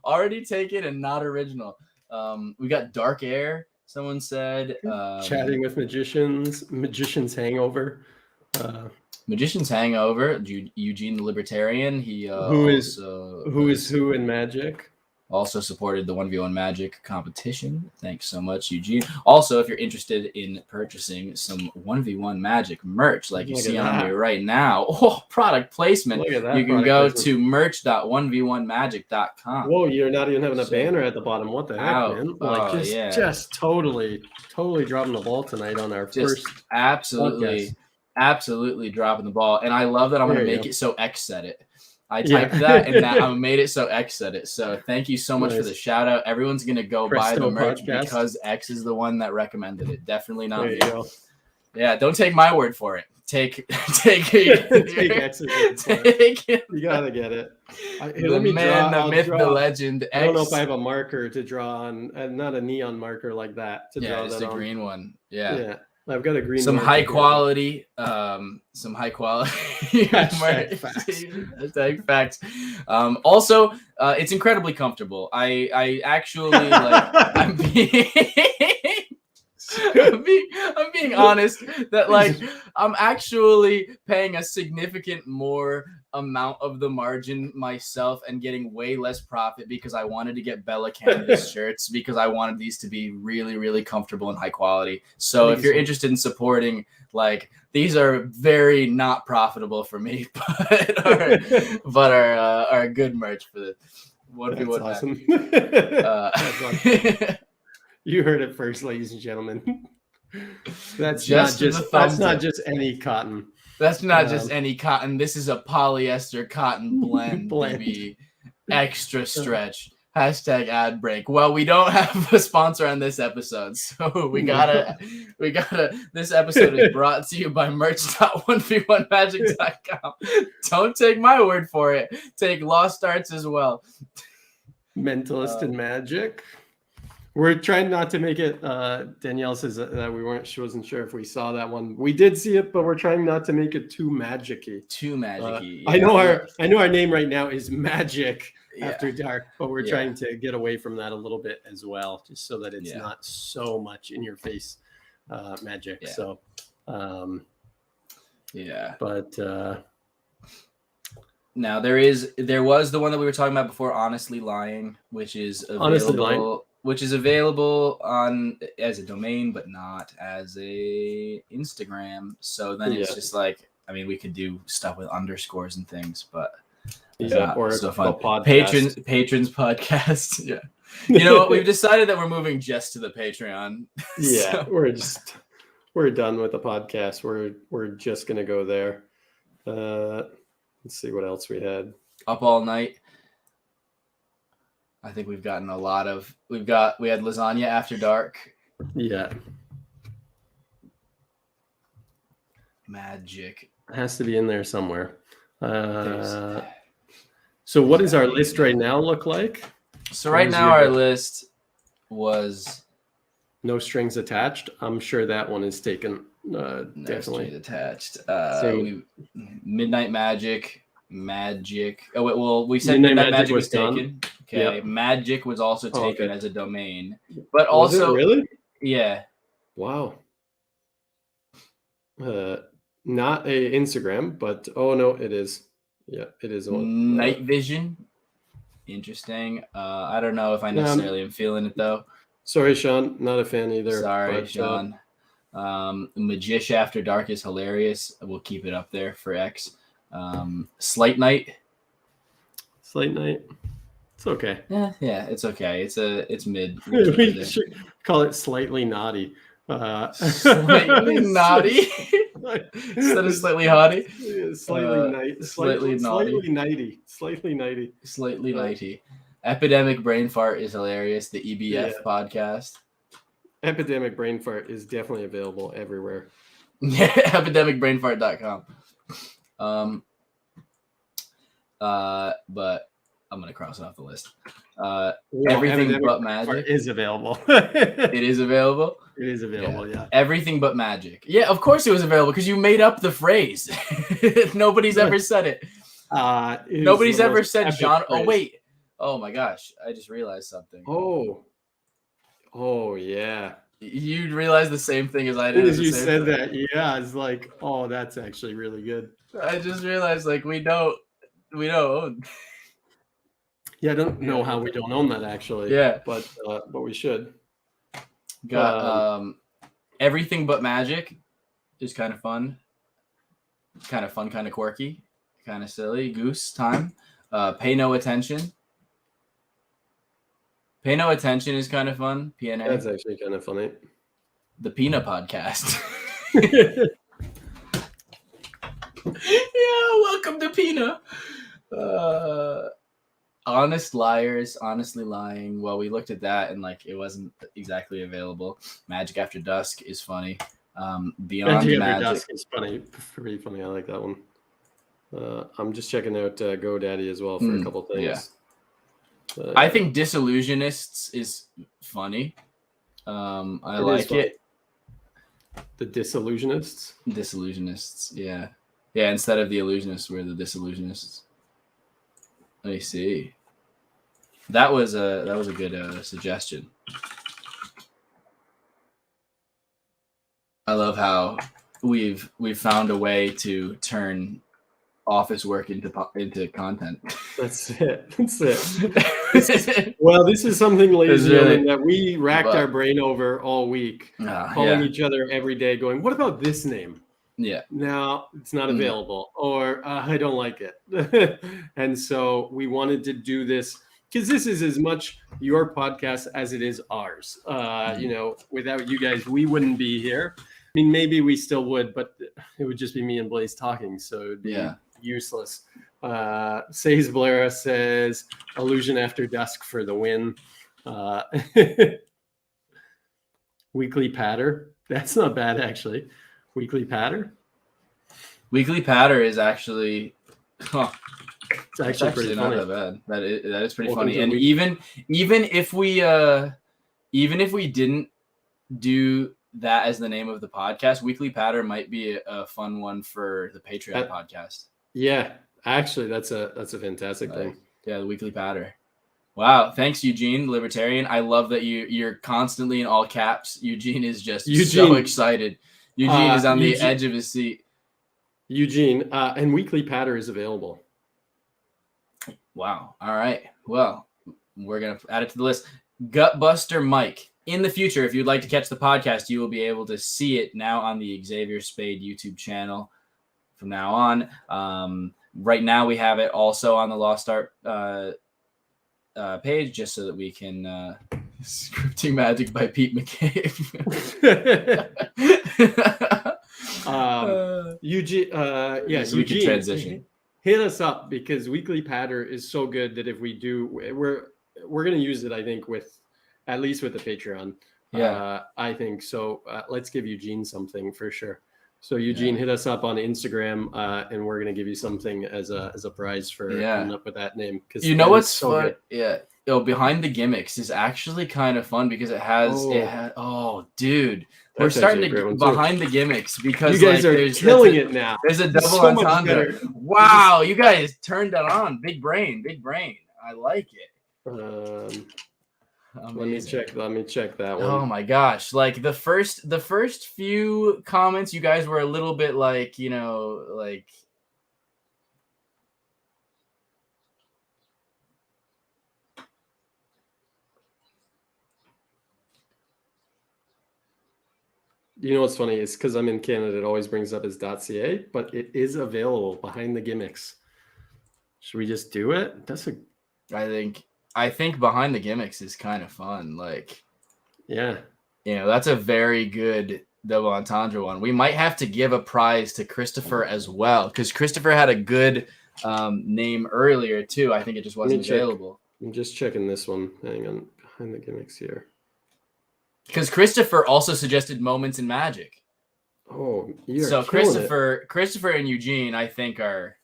Already taken and not original. We got Dark Air. Someone said Chatting with Magician's Hangover. Magician's Hangover, Eugene the Libertarian. He who is who in Magic. Also supported the 1v1 Magic competition. Thanks so much, Eugene. Also, if you're interested in purchasing some 1v1 Magic merch, like you see on me right now, product placement, you can go to merch.1v1magic.com. Whoa, you're not even having a banner at the bottom. What the heck, man? Just totally dropping the ball tonight on our first. Absolutely dropping the ball. And I love that I'm going to make it so X said it. I typed that and that I made it so X said it. So thank you so much for the shout out. Everyone's going to go buy the merch because X is the one that recommended it. Definitely not me. Yeah, don't take my word for it. Take X's word for it. You gotta get it. The myth, the legend. X. I don't know if I have a marker to draw on, not a neon marker like that. Just a green one. Yeah. I've got a green. Some high quality. Hashtag facts. Also, it's incredibly comfortable. I actually like. I'm being honest that like I'm actually paying a significant more amount of the margin myself and getting way less profit because I wanted to get Bella Canvas shirts because I wanted these to be really, really comfortable and high quality. So if you're interested in supporting, like these are very not profitable for me, but are good merch for the 1v1. Awesome. You heard it first, ladies and gentlemen. That's not just any cotton. That's not just any cotton. This is a polyester cotton blend. Baby. Extra stretch. Hashtag ad break. Well, we don't have a sponsor on this episode, so we gotta. This episode is brought to you by merch.1v1magic.com. Don't take my word for it. Take Lost Arts as well. Mentalist and Magic. We're trying not to make it. Danielle says that she wasn't sure if we saw that one. We did see it, but we're trying not to make it too magic-y. Yeah. I know our name right now is Magic After Dark, but we're trying to get away from that a little bit as well, just so that it's not so much in your face magic. Yeah. So, but now there was the one that we were talking about before, Honestly Lying, which is available. Which is available on as a domain, but not as a Instagram. So then it's just like, I mean, we could do stuff with underscores and things, but or so fun. Patrons podcast. Yeah. You know what? We've decided that we're moving just to the Patreon. Yeah, we're done with the podcast. We're just gonna go there. Let's see what else we had. Up All Night. I think we've gotten a lot of. We had Lasagna After Dark. Yeah. Magic. It has to be in there somewhere. So what does our list right now look like? So right now our list was No Strings Attached. I'm sure that one is taken. Definitely. No Strings Attached. Midnight Magic. Oh, well, we said Midnight Magic was taken. Okay, yep. Magic was also taken as a domain, but also really, yeah. Wow. Not a Instagram, but no, it is. Yeah, it is one. Night Vision. Interesting. I don't know if I necessarily am feeling it though. Sorry, Sean, not a fan either. Sorry, Sean. Magish After Dark is hilarious. We'll keep it up there for X. Slight Night. It's okay. Yeah, it's okay. It's mid. We should call it Slightly Naughty. Slightly naughty instead of slightly haughty. Slightly nighty. Epidemic Brain Fart is hilarious. The EBF podcast. Epidemic Brain Fart is definitely available everywhere. Yeah, epidemicbrainfart.com. But I'm gonna cross it off the list. Everything But Magic is available. It is available. It is available. Yeah. Everything But Magic. Yeah, of course it was available because you made up the phrase. Nobody's ever said it. Nobody's ever said genre. Oh wait. Oh my gosh! I just realized something. Oh yeah. You realized the same thing as I did. As you said that, yeah, it's like, oh, that's actually really good. I just realized, like, we don't own. Yeah, I don't know how we don't own that actually. Yeah, but we should. Got Everything But Magic is kind of fun, kind of quirky, kind of silly. Goose Time. Pay No Attention. Pay No Attention is kind of fun. PNA. That's actually kind of funny. The Pina Podcast. Yeah, welcome to Pina. Honest Liars, Honestly Lying. Well, we looked at that and like it wasn't exactly available. Magic After Dusk is funny. Beyond Magic After Dusk is funny, pretty funny. I like that one. I'm just checking out GoDaddy as well for a couple things. Yeah. I think Disillusionists is funny. I like it. The Disillusionists, yeah. Yeah, instead of the Illusionists, we're the Disillusionists. Let me see. That was a good suggestion. I love how we've found a way to turn office work into content. That's it. Well, this is something, ladies and gentlemen, that we racked our brain over all week, calling each other every day, going, "What about this name?" Yeah. No, it's not available, or I don't like it. And so we wanted to do this because this is as much your podcast as it is ours. Without you guys, we wouldn't be here. I mean, maybe we still would, but it would just be me and Blaze talking. So it would be useless. Says Blair says Illusion After Dusk for the win. Weekly patter. That's not bad, actually. Weekly patter. Weekly patter is actually, It's actually pretty not funny. that bad. That is pretty funny. And even if we didn't do that as the name of the podcast, Weekly Patter might be a fun one for the Patreon podcast. Yeah, actually, that's a fantastic thing. Yeah, the Weekly Patter. Wow, thanks, Eugene, Libertarian. I love that you're constantly in all caps. Eugene is just so excited. Eugene is on the edge of his seat. Eugene, and Weekly Patter is available. Wow. All right. Well, we're going to add it to the list. Gutbuster Mike. In the future, if you'd like to catch the podcast, you will be able to see it now on the Xavier Spade YouTube channel from now on. Right now, we have it also on the Lost Art page, just so that we can Scripting Magic by Pete McCabe. Eugene, yes, so we can transition. Hit us up, because Weekly Patter is so good that if we do, we're going to use it, I think, at least with the Patreon. Yeah, I think so. Let's give Eugene something for sure. So Eugene, hit us up on Instagram, and we're going to give you something as a prize for coming up with that name. Because you know what's so fun? Good. Yeah. Behind the Gimmicks is actually kind of fun, because it has dude. We're starting to behind the gimmicks, because you guys are killing it now. There's a double entendre. Wow, you guys turned that on. Big brain. I like it. Let me check that one. Oh my gosh. Like the first few comments, you guys were a little bit like, you know, like you know what's funny is, because I'm in Canada, it always brings up as .ca, but it is available behind the gimmicks. Should we just do it? I think behind the gimmicks is kind of fun. Like, yeah, you know, that's a very good double entendre one. We might have to give a prize to Christopher as well, because Christopher had a good name earlier too. I think it just wasn't available. I'm just checking this one. Hang on, behind the gimmicks here. Because Christopher also suggested Moments in Magic. Oh, so Christopher and Eugene, I think, are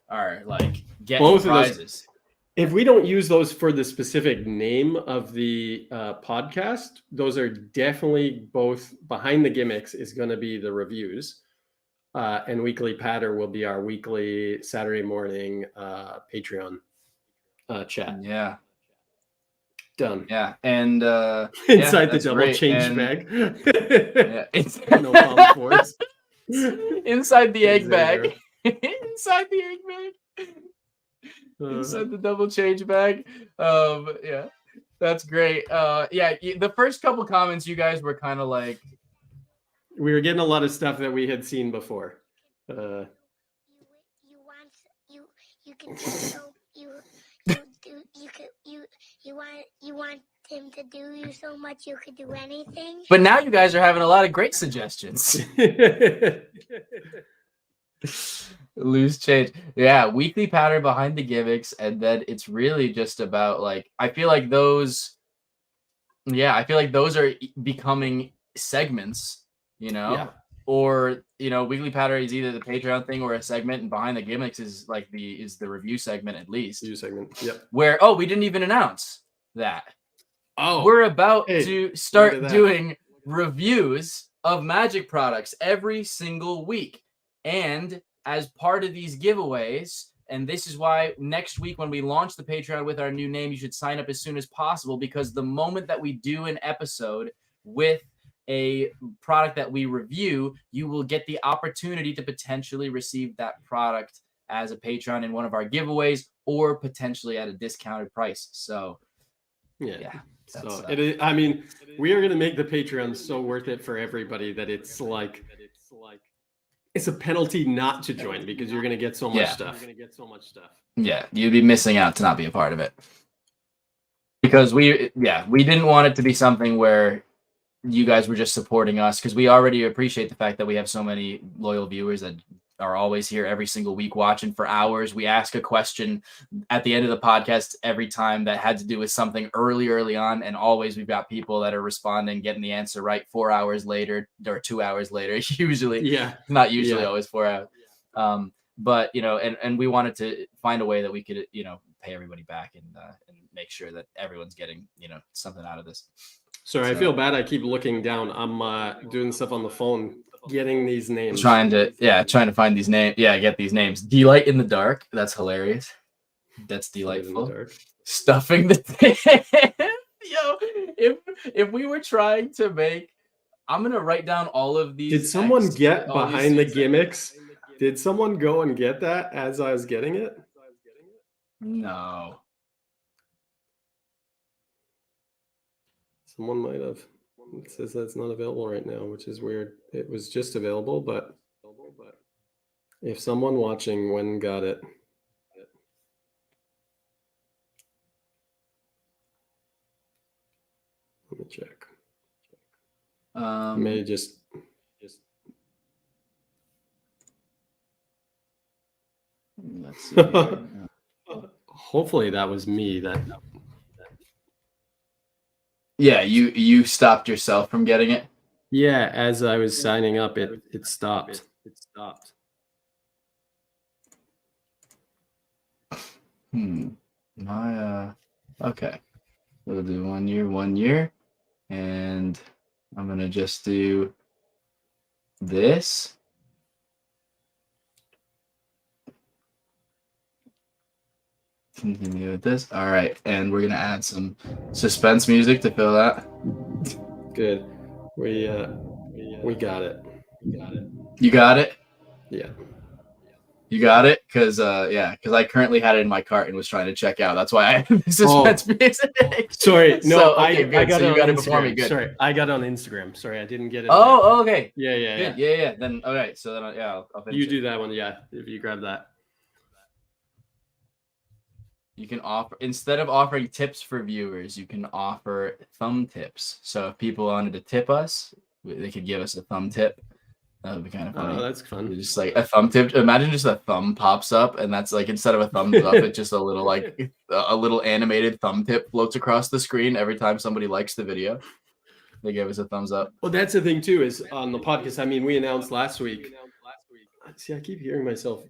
like getting both prizes. If we don't use those for the specific name of the podcast, those are definitely both. Behind the Gimmicks is going to be the reviews, and Weekly Patter will be our weekly Saturday morning Patreon chat. Yeah. Done. Yeah, and inside the double change bag. No problem for us. Inside the egg bag. Inside the egg bag. Inside the double change bag. Yeah, that's great. The first couple comments, you guys were kind of like, we were getting a lot of stuff that we had seen before. You can so you want him to do you so much you could do anything. But now you guys are having a lot of great suggestions. Loose change. Yeah, Weekly Patter behind the gimmicks, and then it's really just about like I feel like those are becoming segments, you know. Yeah. Or, you know, Weekly Patter is either the Patreon thing or a segment, and behind the gimmicks is like the review segment at least. Review segment. Yep. Where we didn't even announce that. Oh, we're about to start doing reviews of Magic products every single week. And as part of these giveaways, and this is why next week when we launch the Patreon with our new name, you should sign up as soon as possible, because the moment that we do an episode with a product that we review, you will get the opportunity to potentially receive that product as a patron in one of our giveaways, or potentially at a discounted price. So yeah. So it is, I mean, we are going to make the Patreon so worth it for everybody that it's like it's a penalty not to join, because you're going to get so much stuff. Yeah, you'd be missing out to not be a part of it. Because we didn't want it to be something where you guys were just supporting us, because we already appreciate the fact that we have so many loyal viewers that are always here every single week watching for hours. We ask a question at the end of the podcast every time that had to do with something early on. And always we've got people that are responding, getting the answer right 4 hours later or 2 hours later, usually. Yeah. Not usually, always 4 hours. But, and we wanted to find a way that we could, pay everybody back and make sure that everyone's getting, something out of this. Sorry, I feel bad. I keep looking down. I'm doing stuff on the phone, getting these names. Trying to find these names. Yeah, get these names. Delight in the dark. That's hilarious. That's delightful. Stuffing the Yo, if we were trying to make, I'm gonna write down all of these. Did someone get behind the gimmicks? Did someone go and get that as I was getting it? No. Someone might have. It says that's not available right now, which is weird. It was just available, but if someone watching when got it. Let me check. May just let's see. Hopefully that was me that. Yeah, you stopped yourself from getting it? Yeah, as I was signing up, it stopped. It stopped. Okay. We'll do 1 year. And I'm gonna just do this. Continue with this. All right, and we're gonna add some suspense music to fill that. Good. We got it. You got it? Yeah. You got it? Because I currently had it in my cart and was trying to check out. That's why I had the suspense music. Sorry, no, so, I got so it. You got it before me. Good. Sorry, I got it on Instagram. Sorry, I didn't get it. Oh, okay. Yeah. Then all right. So then I'll finish you it. do that one. Yeah, if you grab that. You can offer, instead of offering tips for viewers, you can offer thumb tips. So if people wanted to tip us, they could give us a thumb tip. That would be kind of funny. Oh, that's fun. Just like a thumb tip. Imagine just a thumb pops up, and that's like, instead of a thumbs up, it's just a little like a little animated thumb tip floats across the screen every time somebody likes the video. They give us a thumbs up. Well, that's the thing too, is on the podcast. I mean, we announced last week. See, I keep hearing myself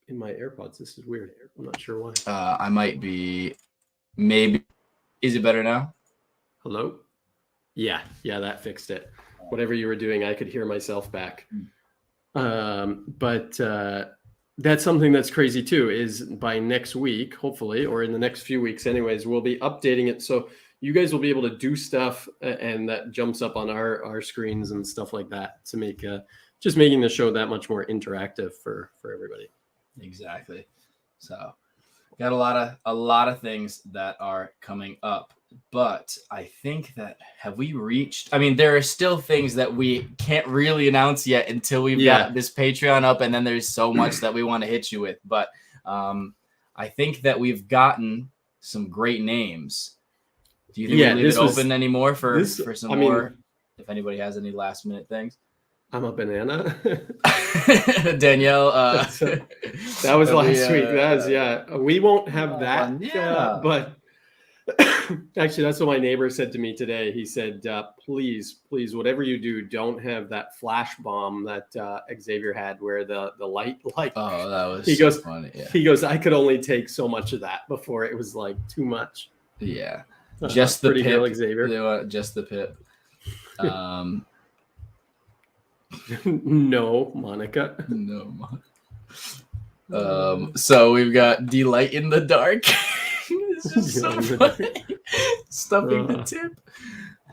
in my AirPods. This is weird. I'm not sure why. I might be, maybe. Is it better now? Hello? Yeah, that fixed it. Whatever you were doing, I could hear myself back. But that's something that's crazy too, is by next week, hopefully, or in the next few weeks anyways, we'll be updating it. So you guys will be able to do stuff and that jumps up on our screens and stuff like that to make just making the show that much more interactive for everybody. Exactly. So got a lot of things that are coming up, but I think that I mean, there are still things that we can't really announce yet until we've got this Patreon up, and then there's so much that we want to hit you with. But I think that we've gotten some great names. Do you think we leave it open anymore for some more? If anybody has any last minute things. I'm a banana. Danielle. That was last week. That was, we won't have that. But actually, that's what my neighbor said to me today. He said, please, whatever you do, don't have that flash bomb that Xavier had where the light, like, oh, that was he goes, funny. Yeah. He goes, I could only take so much of that before it was like too much. Yeah. Just the pip. Xavier. Just the pip. No, Monica. No, so we've got Delight in the Dark. It's just so funny. Stuffing the tip.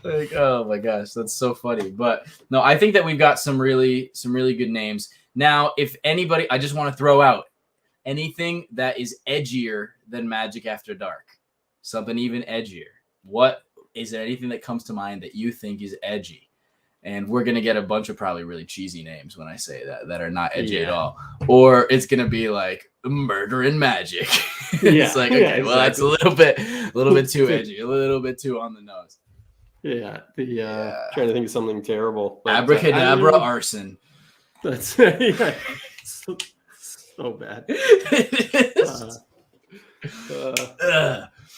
Like, oh my gosh, that's so funny. But no, I think that we've got some really good names. Now, if anybody, I just want to throw out anything that is edgier than Magic After Dark. Something even edgier. What is there anything that comes to mind that you think is edgy? And we're going to get a bunch of probably really cheesy names when I say that are not edgy at all. Or it's going to be like Murder and Magic. It's like, okay, well, that's a little bit too edgy, a little bit too on the nose. Yeah. Trying to think of something terrible. Abracadabra arson. That's yeah, so bad.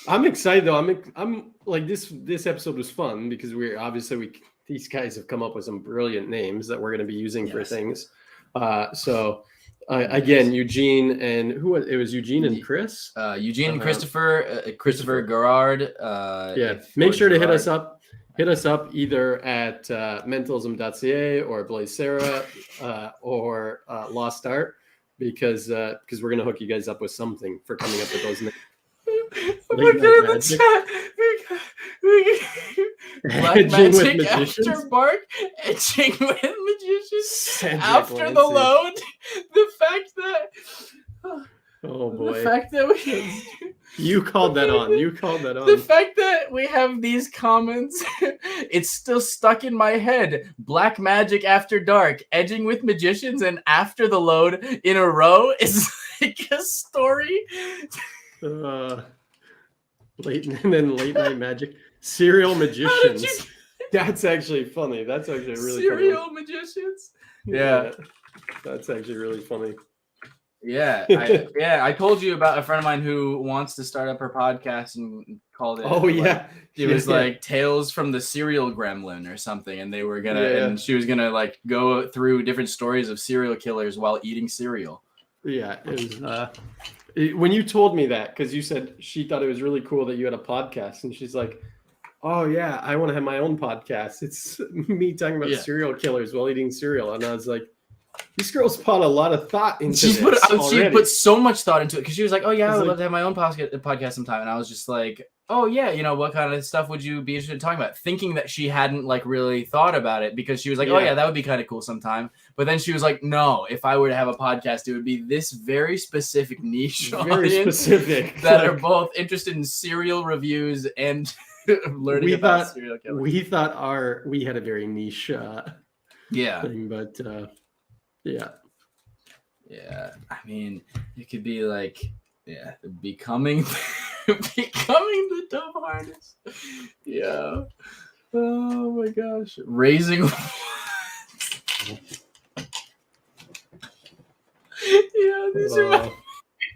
I'm excited though. I'm like this episode was fun because these guys have come up with some brilliant names that we're going to be using for things. Again, Eugene and it was Eugene and Chris. Eugene and Christopher Gerard. Make sure to hit us up. Hit us up either at mentalism.ca or Blaze Sarah or Lost Art because we're gonna hook you guys up with something for coming up with those names. Look at the chat. Black Magic After Bark, Edging with Magicians Cedric after Lansing. the load. The fact that oh boy, the fact that you called that on. The fact that we have these comments, it's still stuck in my head. Black Magic After Dark, Edging with Magicians, and After the Load in a row is like a story. Late night magic, serial magicians. That's actually funny. That's actually really serial funny. Magicians. Yeah, that's actually really funny. Yeah, I told you about a friend of mine who wants to start up her podcast and called it. Oh yeah, it was like Tales from the Serial Gremlin or something, and they were and she was gonna like go through different stories of serial killers while eating cereal. Yeah, it was. When you told me that, because you said she thought it was really cool that you had a podcast, and she's like, "Oh yeah, I want to have my own podcast. It's me talking about serial killers while eating cereal." And I was like, "This girl's put a lot of thought into this she put so much thought into it because she was like, "Oh yeah, I would love to have my own podcast sometime." And I was just like, "Oh yeah, what kind of stuff would you be interested in talking about?" Thinking that she hadn't like really thought about it because she was like, "Oh yeah, that would be kind of cool sometime." But then she was like, "No, if I were to have a podcast, it would be this very specific niche audience that are both interested in cereal reviews and learning about serial killers." We thought we had a very niche thing, but yeah. I mean, it could be like becoming the Dove Harness. Yeah. Oh my gosh. Raising. Yeah, these are my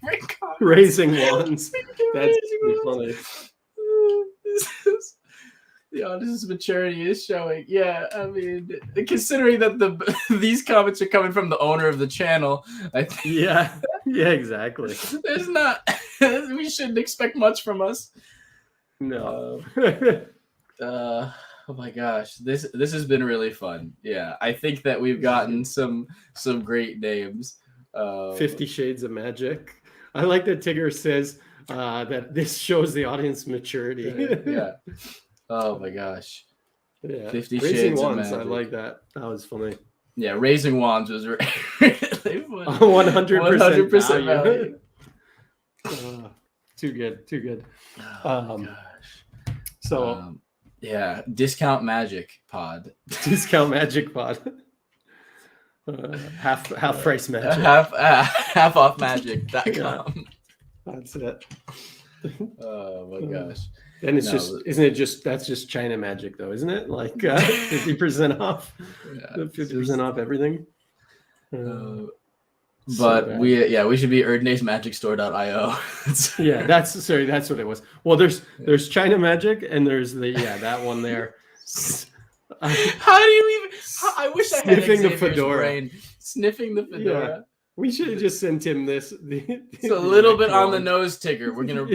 favorite comments. Raising Wands. That's funny. The honest maturity is showing. Yeah, I mean, considering that these comments are coming from the owner of the channel, I think. Yeah, exactly. There's not. We shouldn't expect much from us. No. Oh my gosh, this has been really fun. Yeah, I think that we've gotten some great names. 50 Shades of Magic. I like that Tigger says that this shows the audience maturity. Yeah. Oh my gosh. Yeah. 50 Raising Shades Wands, of Magic. I like that. That was funny. Yeah, Raising Wands was really funny. 100% value. Too good. Oh my gosh. So yeah, Discount Magic Pod. Discount Magic Pod. Half price magic. Half off magic.com. Yeah. That's it. Oh my gosh. And it's that's just China magic though, isn't it? Like 50% off. 50% off everything. But we should be erdnaysmagicstore.io. Yeah, that's what it was. Well, there's China Magic and there's that one there. How do you even? I wish I had Sniffing the fedora. Brain. Sniffing the fedora. Yeah. We should have just sent him this. It's a little bit on the nose, Tigger. We're gonna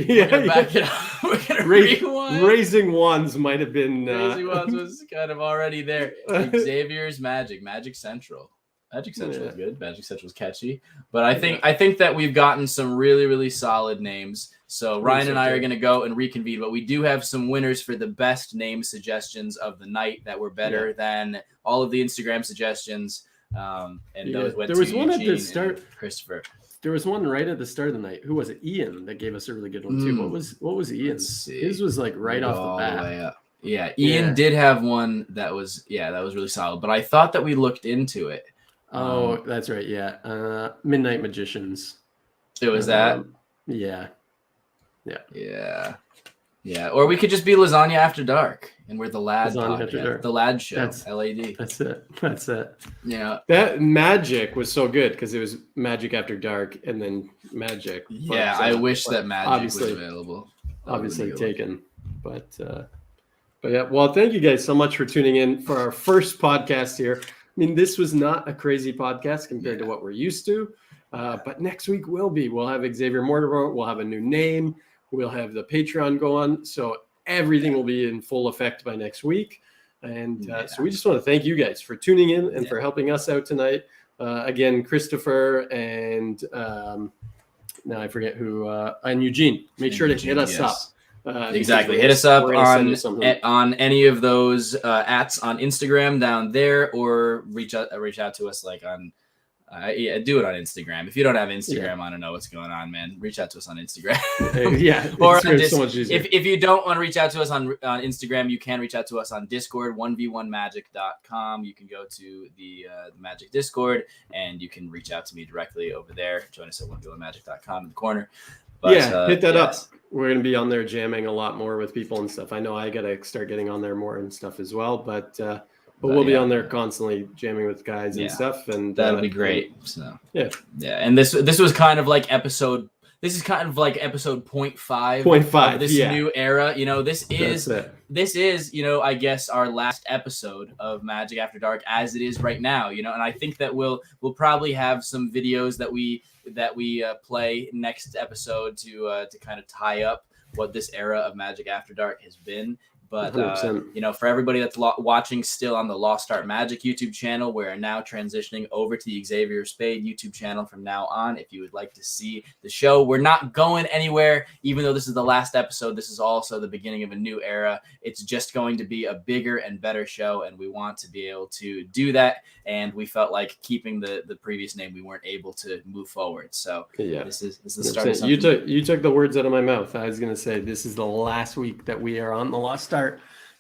back it up. We're gonna rewind. Raising Wands might have been. Raising Wands was kind of already there. Xavier's Magic Central. Magic Central is good. Magic Central is catchy. But I think that we've gotten some really, really solid names. So Ryan and I are going to go and reconvene. But we do have some winners for the best name suggestions of the night that were better than all of the Instagram suggestions. And those went there was to one Eugene at the start. Christopher. There was one right at the start of the night. Who was it? Ian that gave us a really good one too. What was Ian's? His was like right off the bat. The way up. Yeah, Ian did have one that was really solid. But I thought that we looked into it. Oh, that's right. Yeah. Midnight Magicians. It was that? Yeah. Yeah, or we could just be Lasagna After Dark, and we're the Lad Lasagna After podcast, Dark. the Lad Show, That's- LAD. That's it. Yeah, That Magic was so good because it was Magic After Dark and then Magic. yeah. But, I wish but that Magic obviously, was available. obviously taken. But yeah, well, thank you guys so much for tuning in for our first podcast here. I mean, this was not a crazy podcast compared to what we're used to, but next week will be. We'll have Xavier Mortimer. We'll have a new name. We'll have the Patreon go on. So everything will be in full effect by next week. And so we just want to thank you guys for tuning in and for helping us out tonight. Again, Christopher and now I forget who, and Eugene. Make sure to hit us up. Exactly. Hit us up on any of those ats on Instagram down there, or reach out to us like on do it on Instagram. If you don't have Instagram, I don't know what's going on, man. Reach out to us on Instagram. Or on so much easier. If you don't want to reach out to us on Instagram, you can reach out to us on Discord, 1v1magic.com. You can go to the Magic Discord and you can reach out to me directly over there. Join us at 1v1magic.com in the corner. But, hit that up. We're going to be on there jamming a lot more with people and stuff. I know I got to start getting on there more and stuff as well, but we'll be on there constantly jamming with guys and stuff. And that'll be great. So yeah. And this was kind of like episode 0.5 of this new era. You know, this is, you know, I guess our last episode of Magic After Dark as it is right now, you know, and I think that we'll probably have some videos that we play next episode to kind of tie up what this era of Magic After Dark has been. But, you know, for everybody that's watching still on the Lost Art Magic YouTube channel, we're now transitioning over to the Xavier Spade YouTube channel from now on. If you would like to see the show, we're not going anywhere. Even though this is the last episode, this is also the beginning of a new era. It's just going to be a bigger and better show, and we want to be able to do that. And we felt like keeping the previous name, we weren't able to move forward. So this is the start of something. You took the words out of my mouth. I was going to say this is the last week that we are on the Lost Art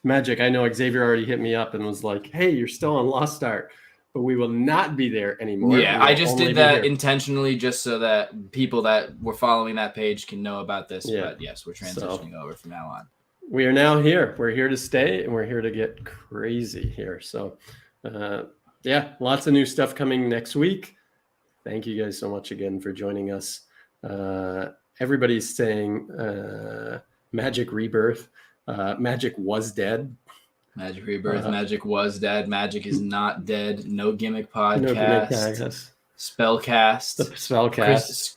Magic. I know Xavier already hit me up and was like, hey, you're still on Lost Art, but we will not be there anymore. Yeah, I just did that intentionally just so that people that were following that page can know about this. Yeah. But yes, we're transitioning over from now on. We are now here. We're here to stay, and we're here to get crazy here. So lots of new stuff coming next week. Thank you guys so much again for joining us. Everybody's saying Magic Rebirth. Magic was dead. Magic Rebirth. Magic was dead. Magic is not dead. No Gimmick Podcast. No Gimmick Podcast. Spellcast.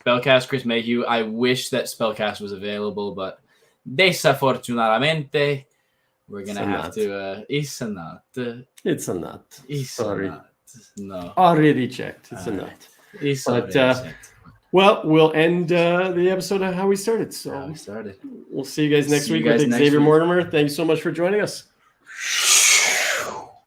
Spellcast. Chris Mayhew. I wish that Spellcast was available, but desafortunadamente we're going to have to... It's a not. It's a not. Sorry. Not. No. Already checked. It's a not. It's already checked. Well, we'll end the episode on how we started. So how we started. We'll see you guys next week with Xavier Mortimer. Thanks so much for joining us.